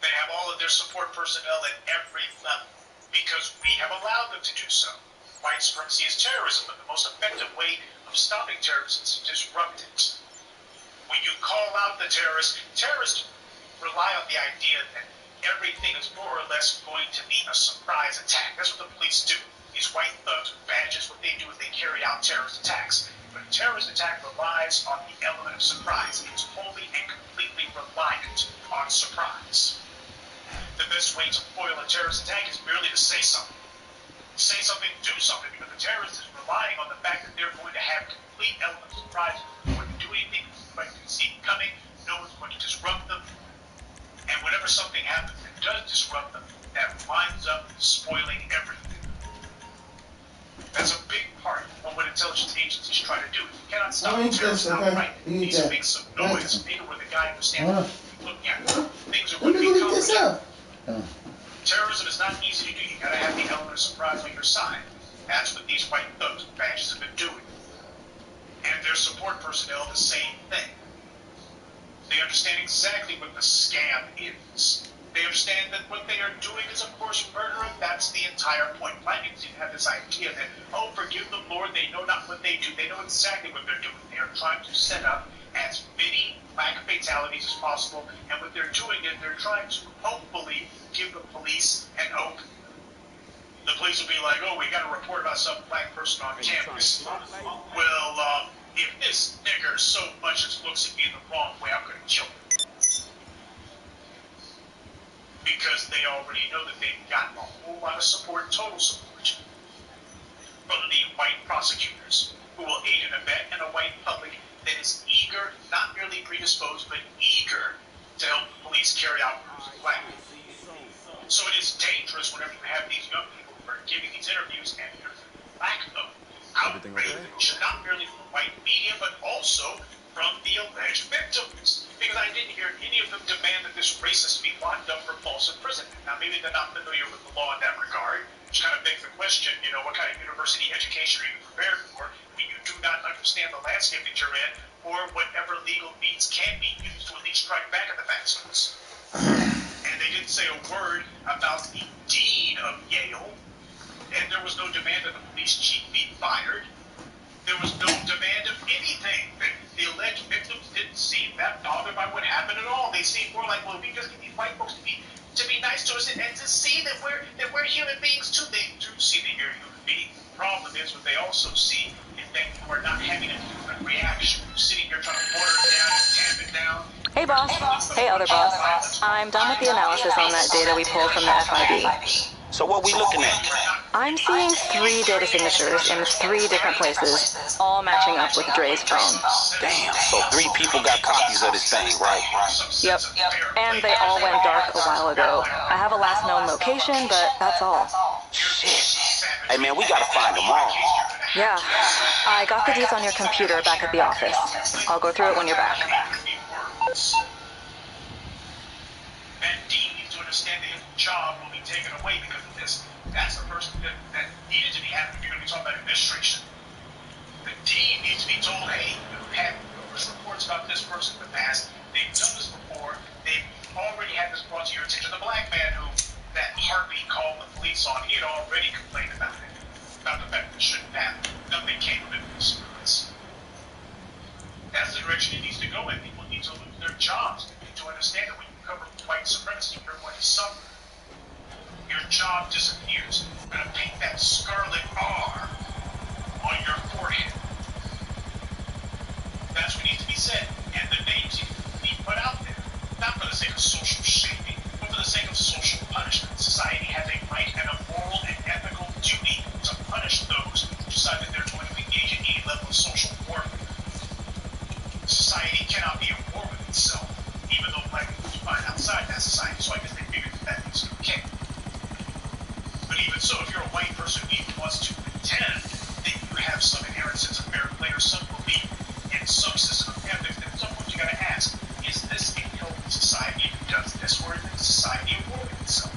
They have all of their support personnel at every level because we have allowed them to do so. White supremacy is terrorism, but the most effective way of stopping terrorism is to disrupt it. When you call out the terrorists rely on the idea that everything is more or less going to be a surprise attack. That's what the police do. These white thugs with badges, what they do is they carry out terrorist attacks. But a terrorist attack relies on the element of surprise. It's wholly and completely reliant on surprise. The best way to foil a terrorist attack is merely to say something. Say something, do something, because the terrorist is relying on the fact that they're going to have complete element of surprise. No one can do anything, nobody can see it coming, no one's going to disrupt them. And whenever something happens that does disrupt them, that winds up spoiling everything. That's a big part of what intelligence agencies try to do. If you cannot stop the terrorists outright, you need to make some noise, make it where the guy understands looking at them. Things are going to be complicated. Terrorism is not easy to do. You gotta have the element of surprise on your side. That's what these white thugs with badges have been doing. And their support personnel, the same thing. They understand exactly what the scam is. They understand that what they are doing is, of course, murder, and that's the entire point. Black people seem to have this idea that, oh, forgive the Lord, they know not what they do. They know exactly what they're doing. They are trying to set up as many black fatalities as possible, and what they're doing is they're trying to hopefully give the police an open. The police will be like, oh, we got a report about some black person on campus. Well, if this nigger so much as looks at me the wrong way, I'm going to kill him. Because they already know that they've gotten a whole lot of support, total support, from the white prosecutors who will aid and abet in a white public that is eager, not merely predisposed, but eager to help the police carry out crimes of black people. So it is dangerous whenever you have these young people who are giving these interviews and there's lack of outrage, not merely from white media, but also from the alleged victims. Because I didn't hear any of them demand that this racist be locked up for false imprisonment. Now, maybe they're not familiar with the law in that regard, which kind of begs the question, you know, what kind of university education are you prepared for when you do not understand the landscape that you're in, or whatever legal means can be used to at least strike back at the facts. And they didn't say a word about the dean of Yale, and there was no demand that the police chief be fired. There was no demand of anything. The alleged victims didn't seem that bothered by what happened at all. They seemed more like, well, we just get these white folks to be nice to us and to see that we're human beings too. They do see that you're a human being. The problem is what they also see is that you are not having a human reaction. You're sitting here trying to water it down and tamp it down. Hey, boss. Hey, other boss. I'm done with the analysis on that data we pulled from the FIB. So what we looking at? I'm seeing 3 data signatures in 3 different places, all matching up with Dre's phone. Damn, so 3 people got copies of this thing, right? Yep. And they all went dark a while ago. I have a last known location, but that's all. Shit. Hey man, we gotta find them all. Yeah. I got the deets on your computer back at the office. I'll go through it when you're back. That dean needs to understand that his job will be taken away because of this. That's the person that needed to be happening. You're going to be talking about administration. The dean needs to be told, hey, you've had numerous reports about this person in the past. They've done this before. They've already had this brought to your attention. The black man who that heartbeat called the police on, he had already complained about it, about the fact that it shouldn't happen. Nothing came of it. That's the direction it needs to go in. People need to lose their jobs. They need to understand that when you cover white supremacy, you're going to suffer. Your job disappears. You're going to paint that scarlet R on your forehead. That's what needs to be said. And the names need to be put out there. Not for the sake of social shaming, but for the sake of social punishment. Society has a right and a moral and ethical duty to punish those who decide that they're going to engage in any level of social warfare. Society cannot be at war with itself, even though black people find outside that society, so I guess they figured that means okay. But even so, if you're a white person who even wants to pretend that you have some inherent sense of fair play or some belief in some system of ethics, then at some point you gotta ask, is this a healthy society that does this, or is it a society at war with itself?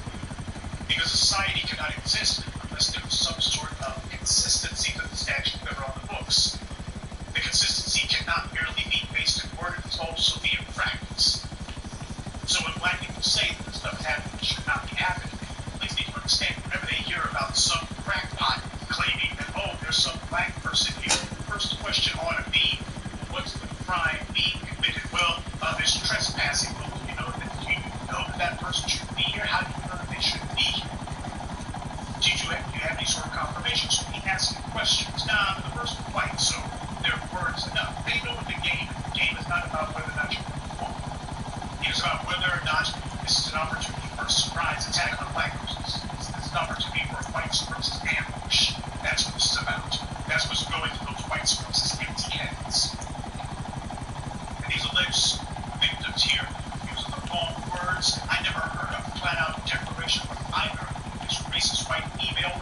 Because a society cannot exist unless there is some sort of consistency to the statutes that are on the books.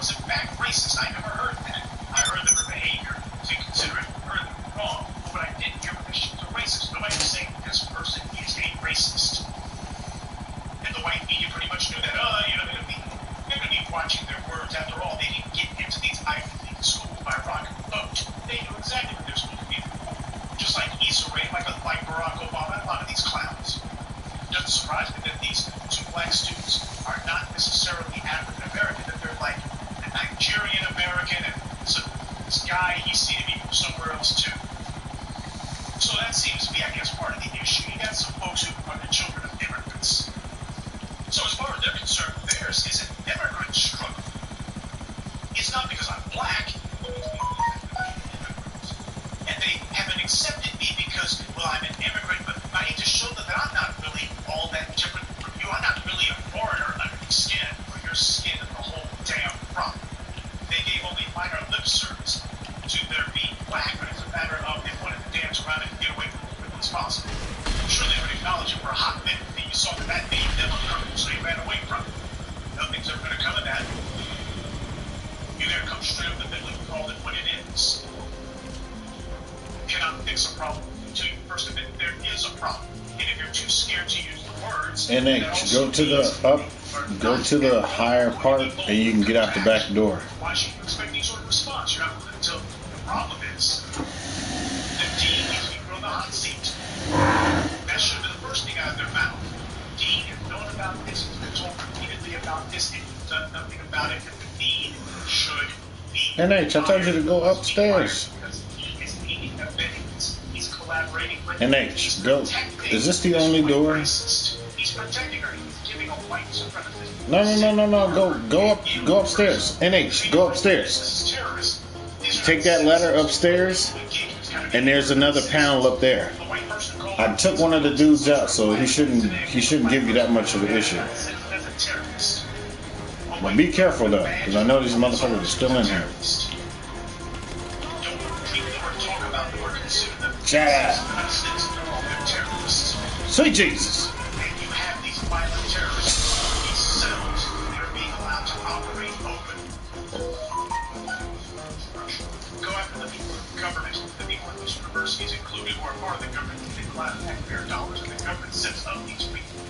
was in fact racist. I never heard that. I heard that her behavior was inconsiderate, heard that it was wrong. But what I didn't hear was that she was a racist. Nobody was saying this person is a racist. And the white media pretty much knew that, they're going to be watching their words. After all, they didn't get into these Ivy League schools by rock and boat. They knew exactly what they're supposed to be. Just like Issa Rae, like Barack Obama, and a lot of these clowns. It doesn't surprise me that these two black students are not necessarily African American, that they're like a Nigerian American, and so this guy, he seemed to be from somewhere else too. So that seems to be, I guess, part of the issue. You got some folks who are the children of immigrants. So as far as they're concerned, theirs is an immigrant struggle. It's not because I'm black, and they haven't accepted me because, well, I'm an immigrant, but I need to show them that I'm not really all that different from you. I'm not really a foreigner under your skin, or your skin is the whole damn problem. They gave only minor lip service to their being black, but it's a matter of they wanted to dance around and get away from it as quickly as possible. I'm sure they would acknowledge it for a hot minute. You saw that made them uncomfortable, so they ran away from it. Nothing's ever going to come of that. You got to come straight up the middle and call it what it is. You cannot fix a problem until you first admit there is a problem. And if you're too scared to use the words, NH, go to the higher part, and you can get out the back door. Why should you expect any sort of response? You're not willing to. The problem is, the dean needs to be put on the hot seat. That should have been the first thing out of their mouth. Dean has known about this, has been told repeatedly about this, and he's done nothing about it, and the dean should be. NH, I told you to go upstairs. Because he is aiding and abetting this. He's collaborating with NH, go. Is this the only door? He's protecting her. He's giving a white supremacist. No. Go upstairs. NH, go upstairs. Take that ladder upstairs, and there's another panel up there. I took one of the dudes out, so he shouldn't give you that much of an issue. But be careful though, because I know these motherfuckers are still in here. Shut up. Sweet Jesus. You have these violent terrorists, these cells that are being allowed to operate open. Go after the people of the government, the people in those universities included who are part of the government. They collect taxpayer dollars, and the government sets up these people.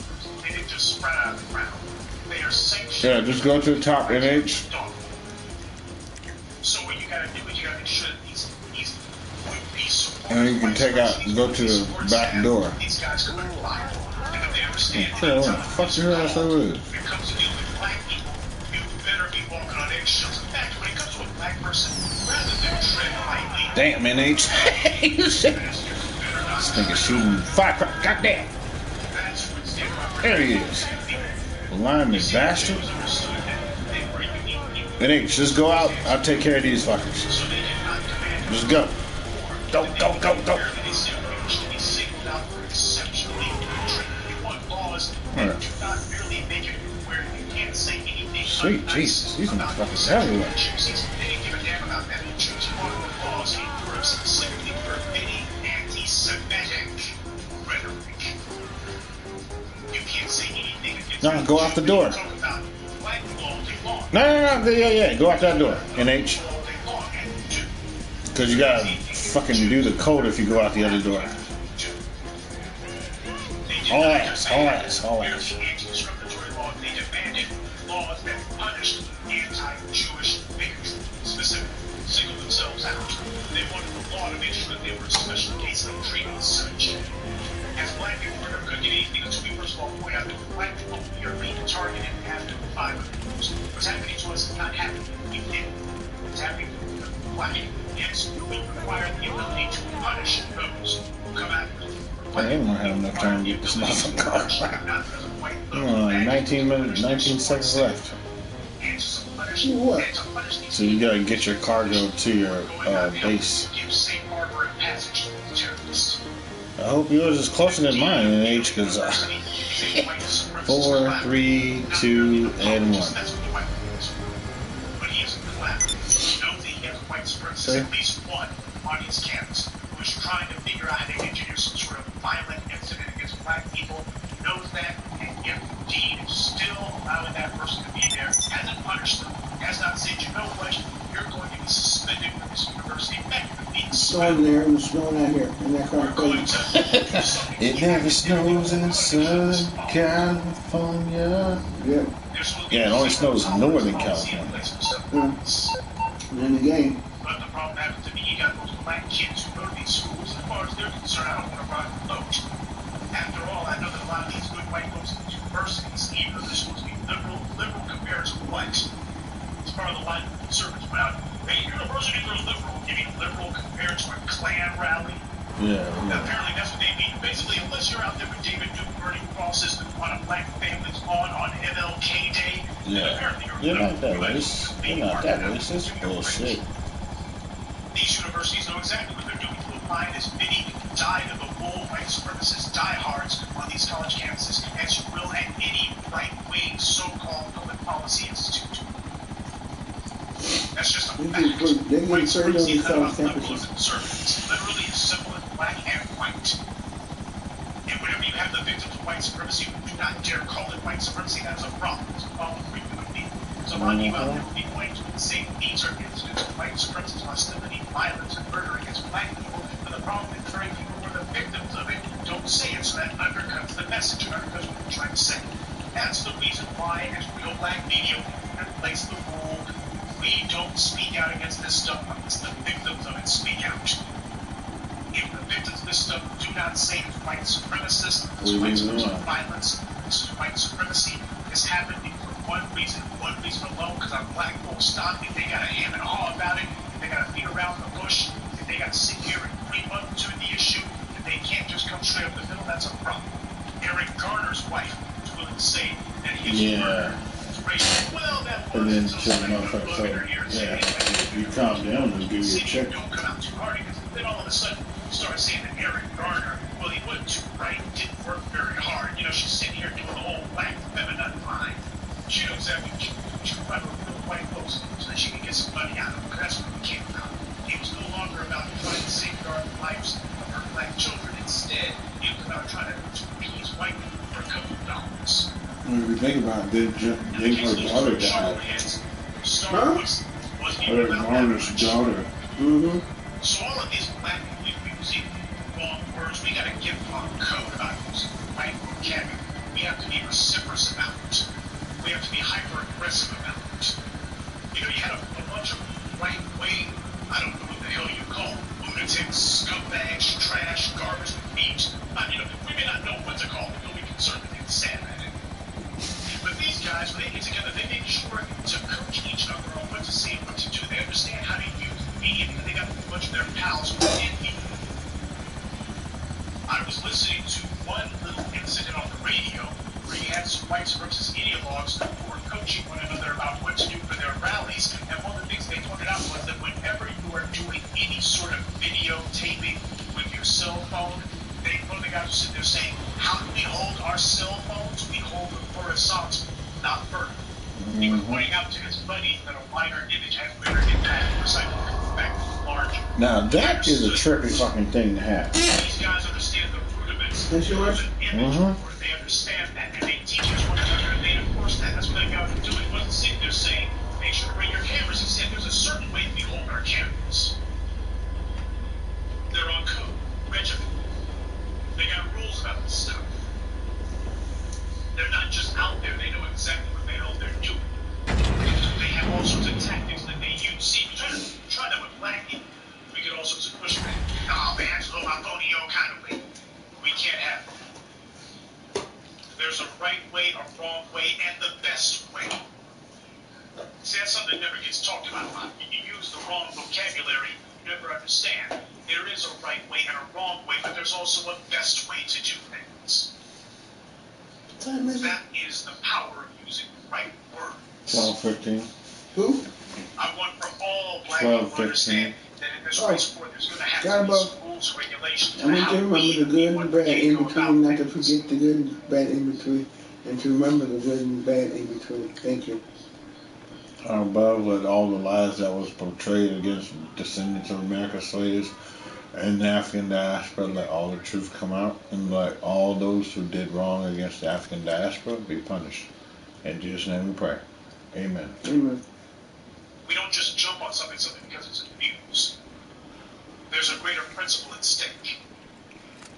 They didn't just spread out of the ground. They are sanctioned. Yeah, just go to the top, NH. So what you gotta do is you gotta make sure that these would-be supporters, And you can go to the back door. these guys come in fire. And if they understand What the fuck your ass over when it comes to dealing with black people, you better be walking on eggshells. In fact, when it comes to a black person, rather than tread lightly, Damn, NH. This nigga shooting firecracker. Goddamn. There he is. Lying bastard. NH, just go out. I'll take care of these fuckers. Just go. Go. Right. Sweet Jesus, these motherfuckers everywhere. They didn't give a damn about that. They chose one of the laws he grew up specifically forbidding anti-Semitic rhetoric. You can't say anything against No, go out the door. talk about black law all day long. No. Yeah. Go out that door, NH. All day long. And Because you gotta fucking do the code if you go out the other door. All ass. Anti-discriminatory laws. They demanded laws that punished anti-Jewish bigotry, specifically, single themselves out. They wanted the law to make sure that they were a special case of treated as such. As black people, we're never going to get anything until we first of all point out that black people, we are being targeted and have to comply with the rules. What's happening to us is not happening to the people. It's happening to the black. Hence, we require the ability to punish those who come out. I ain't gonna have enough time to get this motherfucker. 19 seconds left. What? So you gotta get your cargo to your base. I hope yours is closer than mine in age, because 4, 3, 2, and 1. See? At least one on his campus who is trying to figure out how to engineer some sort of violent incident against black people. He knows that, and yet he dean is still allowing that person to be there, hasn't punished them, has not said, you know what, you're going to be suspended from this university. It's snowing there and it's snowing out here. And that kind of crazy. It never snows in Southern California. Yeah. Yeah, it only snows in Northern California. And then the game. But the problem happens to be you got those black kids who go to these schools. As far as they're concerned, I don't want to rock the boat. After all, I know that a lot of these good white folks in universities, even though they're supposed to be liberal compared to white. As far as the white conservatives went out, hey, universities are liberal. You mean liberal compared to a Klan rally? Yeah. Apparently that's what they mean. Basically, unless you're out there with David Duke burning crosses on a black family's lawn on MLK Day, yeah. They're not that racist. They're not that racist. Bullshit. These universities know exactly what they're doing to apply as many dyed-in-the-wool white supremacist diehards on these college campuses as you will at any right-wing so-called public policy institute. That's just a fact. White supremacy is not about liberals and conservatives. It's literally as simple as black and white. And whenever you have the victims of white supremacy who do not dare call it white supremacy, that is a problem. It's a problem for human beings. So a lot of you out there will be pointing to and saying these are incidents of white supremacist hostility, violence, and murder against black people. But the problem is the very people who are the victims of it don't say it, so that undercuts the message and undercuts what they're trying to say. That's the reason why, as real black media, we replace the rule. We don't speak out against this stuff unless the victims of it speak out. If the victims of this stuff do not say it's white supremacist, this is white supremacist violence, this is white supremacy, this happened for one reason alone, because our black folks stopped it. They got a ham and haw about it. They got to beat around the bush. And they got to sit here and rebut to the issue. And they can't just come straight up the middle. That's a problem. Eric Garner's wife was willing to say that his murder was racial. Well, that was. And then chill motherfucker. So, yeah, if you calm down, they'll give you a check. Don't come out too hard, because then all of a sudden you start saying that Eric Garner, well, he wasn't too bright, didn't work very hard. You know, she's sitting here doing the whole black feminine line. She knows exactly what she fight with real white folks so that she can get some money out of them. That's what it became about. It was no longer about trying to safeguard the lives of her black children. Instead, it was about trying to appease white people for a couple of dollars. When you think about it, they her daughter died. Her Garner's daughter. Mm-hmm. So all of these black people using wrong words, we got to give them a code about using white vocabulary. We have to be vociferous about it. We have to be hyper-aggressive about it. You know, you had a bunch of right-wing, I don't know what the hell you call them, lunatics, scumbags, trash, garbage, meat. You know, we may not know what to call them, they'll be conservative and sad at it. But these guys, when they get together, they make sure to coach each other on what to say and what to do. They understand how to use the media because they got a bunch of their pals who are in media. I was listening to one little incident on the radio where you had some white supremacist ideologues who were coaching one another about what to do for their rallies. And one of the things they pointed out was that whenever you are doing any sort of videotaping with your cell phone, one of the guys was sitting there saying, how do we hold our cell phones? We hold them horizontal, not vertical. He was pointing out to his buddy that a wider image has greater impact for psychopath larger. Now that is a trippy fucking thing to have. These guys understand the rudiments of an image, or they understand that, and they teach us one another, and they enforce that. That's what that guy was doing. He wasn't sitting there saying, make sure to bring your cameras. He said, there's a certain way we hold our cameras. They're on code, regimen. They got rules about this stuff. They're not just out there. They know exactly what the hell they're doing. They have all sorts of tactics that they use. See, we try that with black people. We get all sorts of pushback. Oh, man, it's my phony kind of way. We can't have it. There's a right way, a wrong way, and the best way. See, that's something that never gets talked about a lot. You use the wrong vocabulary, you never understand. There is a right way and a wrong way, but there's also a best way to do things. That is the power of using the right words. 12:15. Who? I want for all black people to understand that in this race war, there's going to have to be some rules, regulations. I want to remember the good and bad in between, not to forget the good and bad in between, and to remember the good and bad in between. Thank you. Above with all the lies that was portrayed against descendants of America's slaves, in the African diaspora, let all the truth come out, and let all those who did wrong against the African diaspora be punished. In Jesus' name we pray. Amen. Amen. We don't just jump on something because it's in the news. There's a greater principle at stake.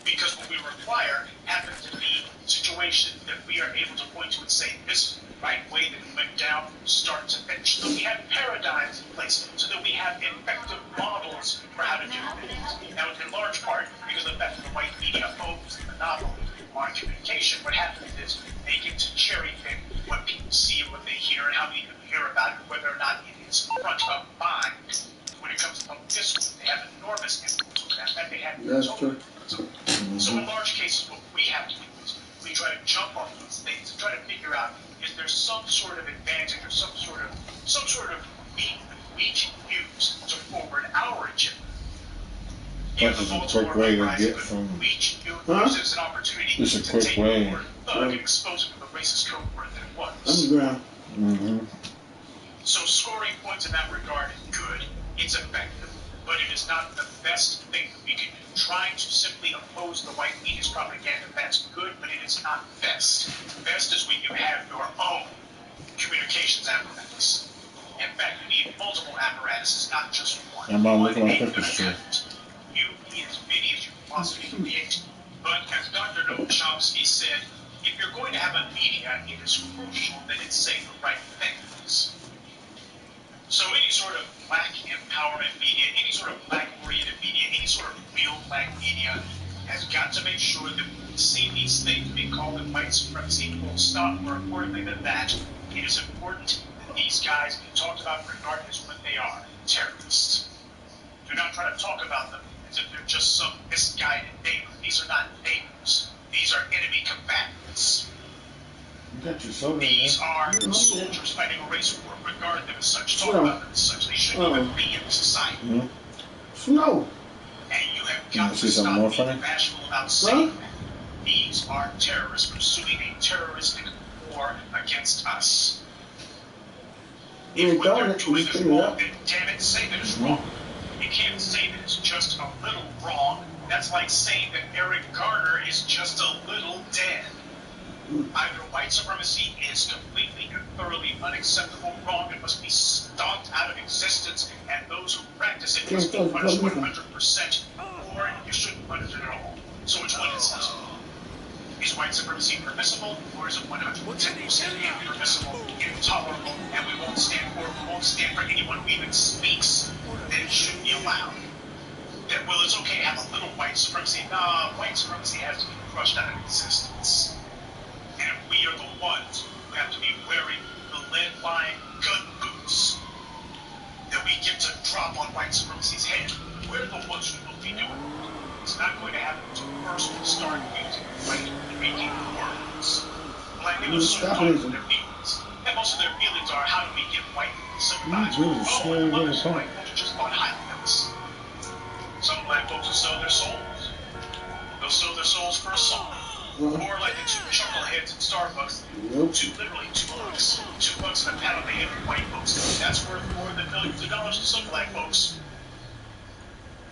Because what we require happens to be situations that we are able to point to and say, this is the right way that it went down from start to finish. So we have paradigms in place so that we have effective models for how to do things. Now, in large part, because of the fact that the white media owns the monopoly on communication, what happens is they get to cherry pick what people see and what they hear and how we can hear about it, whether or not it is front of mind. When it comes to public discourse, they have enormous influence over that. They have total. So in large cases, what we have to do is we try to jump on these things and try to figure out is there some sort of advantage or some sort of meat that we can use to forward our agenda. This is a quick way to get from. It's an opportunity It's a quick way. And expose it to the racist code word that it was. Underground. Mm-hmm. So scoring points in that regard is good. It's effective. But it is not the best thing that we can do. Trying to simply oppose the white media's propaganda, that's good, but it is not best. Best is when you have your own communications apparatus. In fact, you need multiple apparatuses, not just one. I'm not looking at this shit. You need as many as you possibly can create. But as Dr. Noam Chomsky said, if you're going to have a media, it is crucial that it say the right things. So any sort of black empowerment media, any sort of black-oriented media, any sort of real black media has got to make sure that when we see these things being called in white supremacy, full stop. More importantly than that, it is important that these guys be talked about regardless of what they are, terrorists. Do not try to talk about them as if they're just some misguided neighbor. These are not neighbors. These are enemy combatants. These are soldiers fighting a race war. Regard them as such. Talk about them as such. They shouldn't even be in society. Snow. And you have got to stop being bashful about saying that. These are terrorists pursuing a terroristic war against us. If what they're doing is wrong, then damn it, say that it's wrong. You can't say that it's just a little wrong. That's like saying that Eric Garner is just a little dead. Either white supremacy is completely and thoroughly unacceptable, wrong, and must be stomped out of existence, and those who practice it must be punished 100%, or you shouldn't punish it at all. So which one is it? Is white supremacy permissible, or is it 110% impermissible, intolerable, and we won't stand for anyone who even speaks that it shouldn't be allowed? That, well, it's okay to have a little white supremacy. Nah, white supremacy has to be crushed out of existence. And we are the ones who have to be wearing the lead-lined gun boots that we get to drop on white supremacy's head. We're the ones who will be doing it. It's not going to happen until first we start using right-drinking words. Black people start talking their feelings. And most of their feelings are, how do we get white people to sympathize with us? Oh, and others are white folks who just bought highlights. Some black folks will sell their souls. They'll sell their souls for a song. Or like the two chuckleheads at Starbucks, literally $2. $2 and a pound they hit for white folks. That's worth more than millions of dollars to some black folks.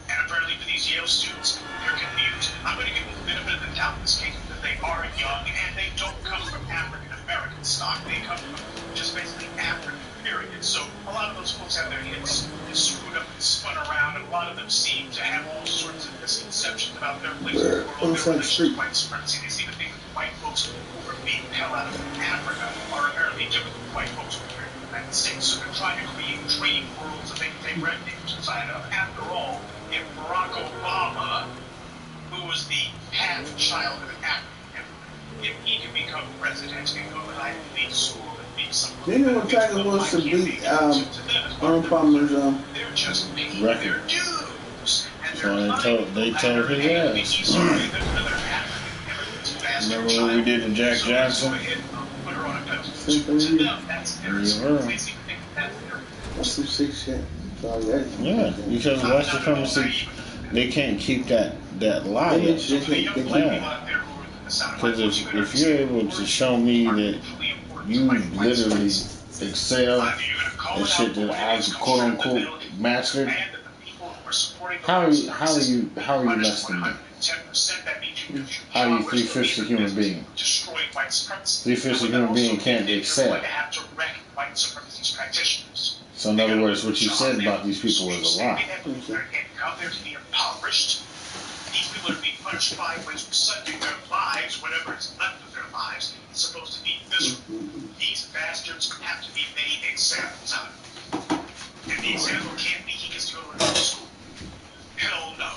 And apparently for these Yale students, they're confused. I'm going to give them the benefit of the doubt in this case because they are young and they don't come from African American stock. They come from just basically African, period. So a lot of those folks have their heads screwed up and spun around, and a lot of them seem to have all sorts of misconceptions about their place in the world, their relation to white supremacy. They seem to think that white folks who are being held out of Africa are apparently different than white folks who are here in the United States. So they're trying to create dream worlds that they can take refuge inside of. After all, if Barack Obama, who was the half-child of an African, if he can become president and go to an Ivy League school and be someone... They know what Tiger wants to beat Arnold Palmer's they're just making their dues. So they told his ass. Remember what we did to Jack Johnson? That's some sick shit. Yeah, because white supremacy, they can't keep that lie. Yeah. Because if you're able to show me that you literally excel in shit that I quote unquote mastered, who are supporting the How are you less than me? 10%, that means you How are you 3/5 of human being? destroying white supremacy. 3/5 of human being can't excel. Going to have to wreck white supremacist practitioners. So in other words, what you said about these people was a lie. Out there to be impoverished. These people are being punished 5 ways from Sunday. Their lives, whatever is left of their lives, is supposed to be miserable. These bastards have to be made examples out of. And the example can't be he gets to go to another school. Hell no.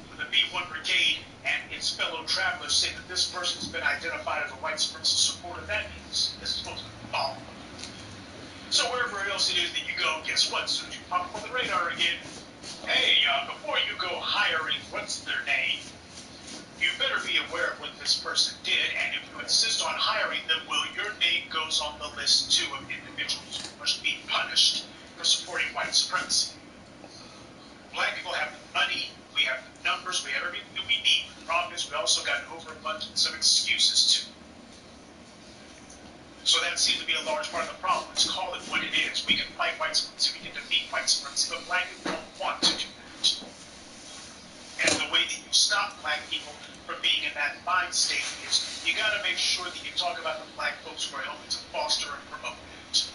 When the B1 Brigade and its fellow travelers say that this person's been identified as a white supremacist supporter, that means this is supposed to fall. So wherever else it is that you go, guess what? As soon as you pop up on the radar again, hey, before you go hiring what's their name, you better be aware of what this person did, and if you insist on hiring them, well, your name goes on the list too of individuals who must be punished for supporting white supremacy. Black people have the money, we have the numbers, we have everything that we need. The problem is we also got an overabundance of excuses too. So that seems to be a large part of the problem. Let's call it what it is. We can fight white supremacy, we can defeat white supremacy, but black people don't want to do that. And the way that you stop black people from being in that mind state is you got to make sure that you talk about the black folks who are helping to foster and promote it.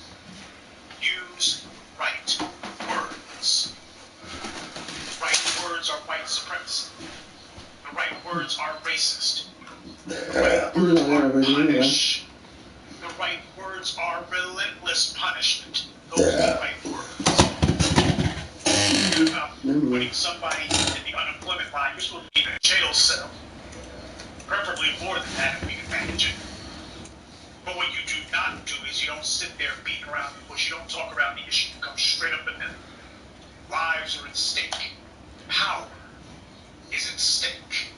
Use right words. Right words are white supremacy. The right words are racist. The right words are punish. The right words are relentless punishment. Those are the right words. You're about putting somebody in the unemployment line, you're supposed to be in a jail cell. Preferably more than that if we can manage it. But what you do not do is you don't sit there beating around the bush. You don't talk around the issue. You come straight up and down. Lives are at stake. Power is at stake.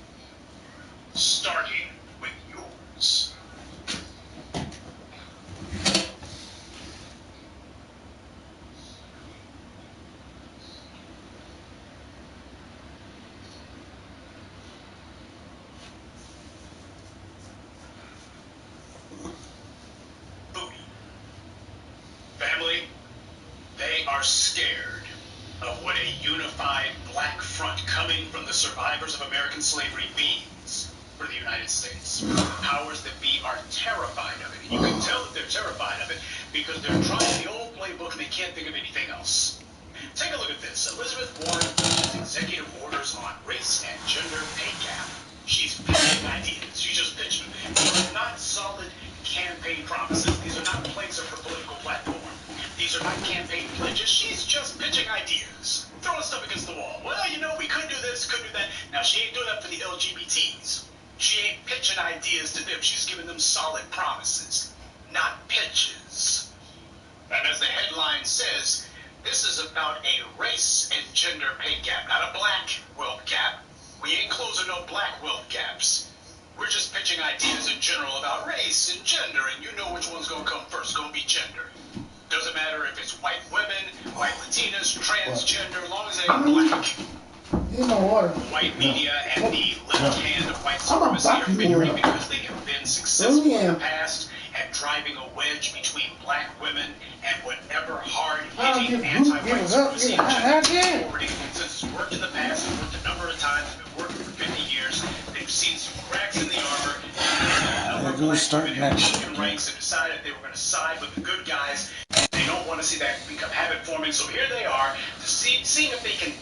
Starting with yours. Family, they are scared of what a unified black front coming from the survivors of American slavery means for the United States. The powers that be are terrified of it. You can tell that they're terrified of it because they're trying the old playbook and they can't think of anything else. Take a look at this. Elizabeth Warren pushes executive orders on race and gender pay gap. She's pitching ideas. She's just pitching. These are not solid campaign promises. These are not planks of her political platform. These are not campaign pledges. She's just pitching ideas. Throwing stuff against the wall. Well, you know, we could do this, could do that. Now, she ain't doing that for the LGBTs. She ain't pitching ideas to them. She's giving them solid promises, not pitches. And as the headline says, this is about a race and gender pay gap, not a black wealth gap. We ain't closing no black wealth gaps. We're just pitching ideas in general about race and gender, and you know which one's going to come first. It's going to be gender. Doesn't matter if it's white women, white Latinas, transgender, as long as they ain't black. The white media and the left hand of white supremacy are figuring because they have been successful in the past at driving a wedge between black women and whatever hard-hitting anti-white supremacy agenda forwarding. Since it's worked in the past, it's worked a number of times, it's been working for 50 years, they've seen some cracks in the armor, and a number of black women in ranks and decided they were going to side with the good guys. They don't want to see that become habit forming, so here they are, seeing if they can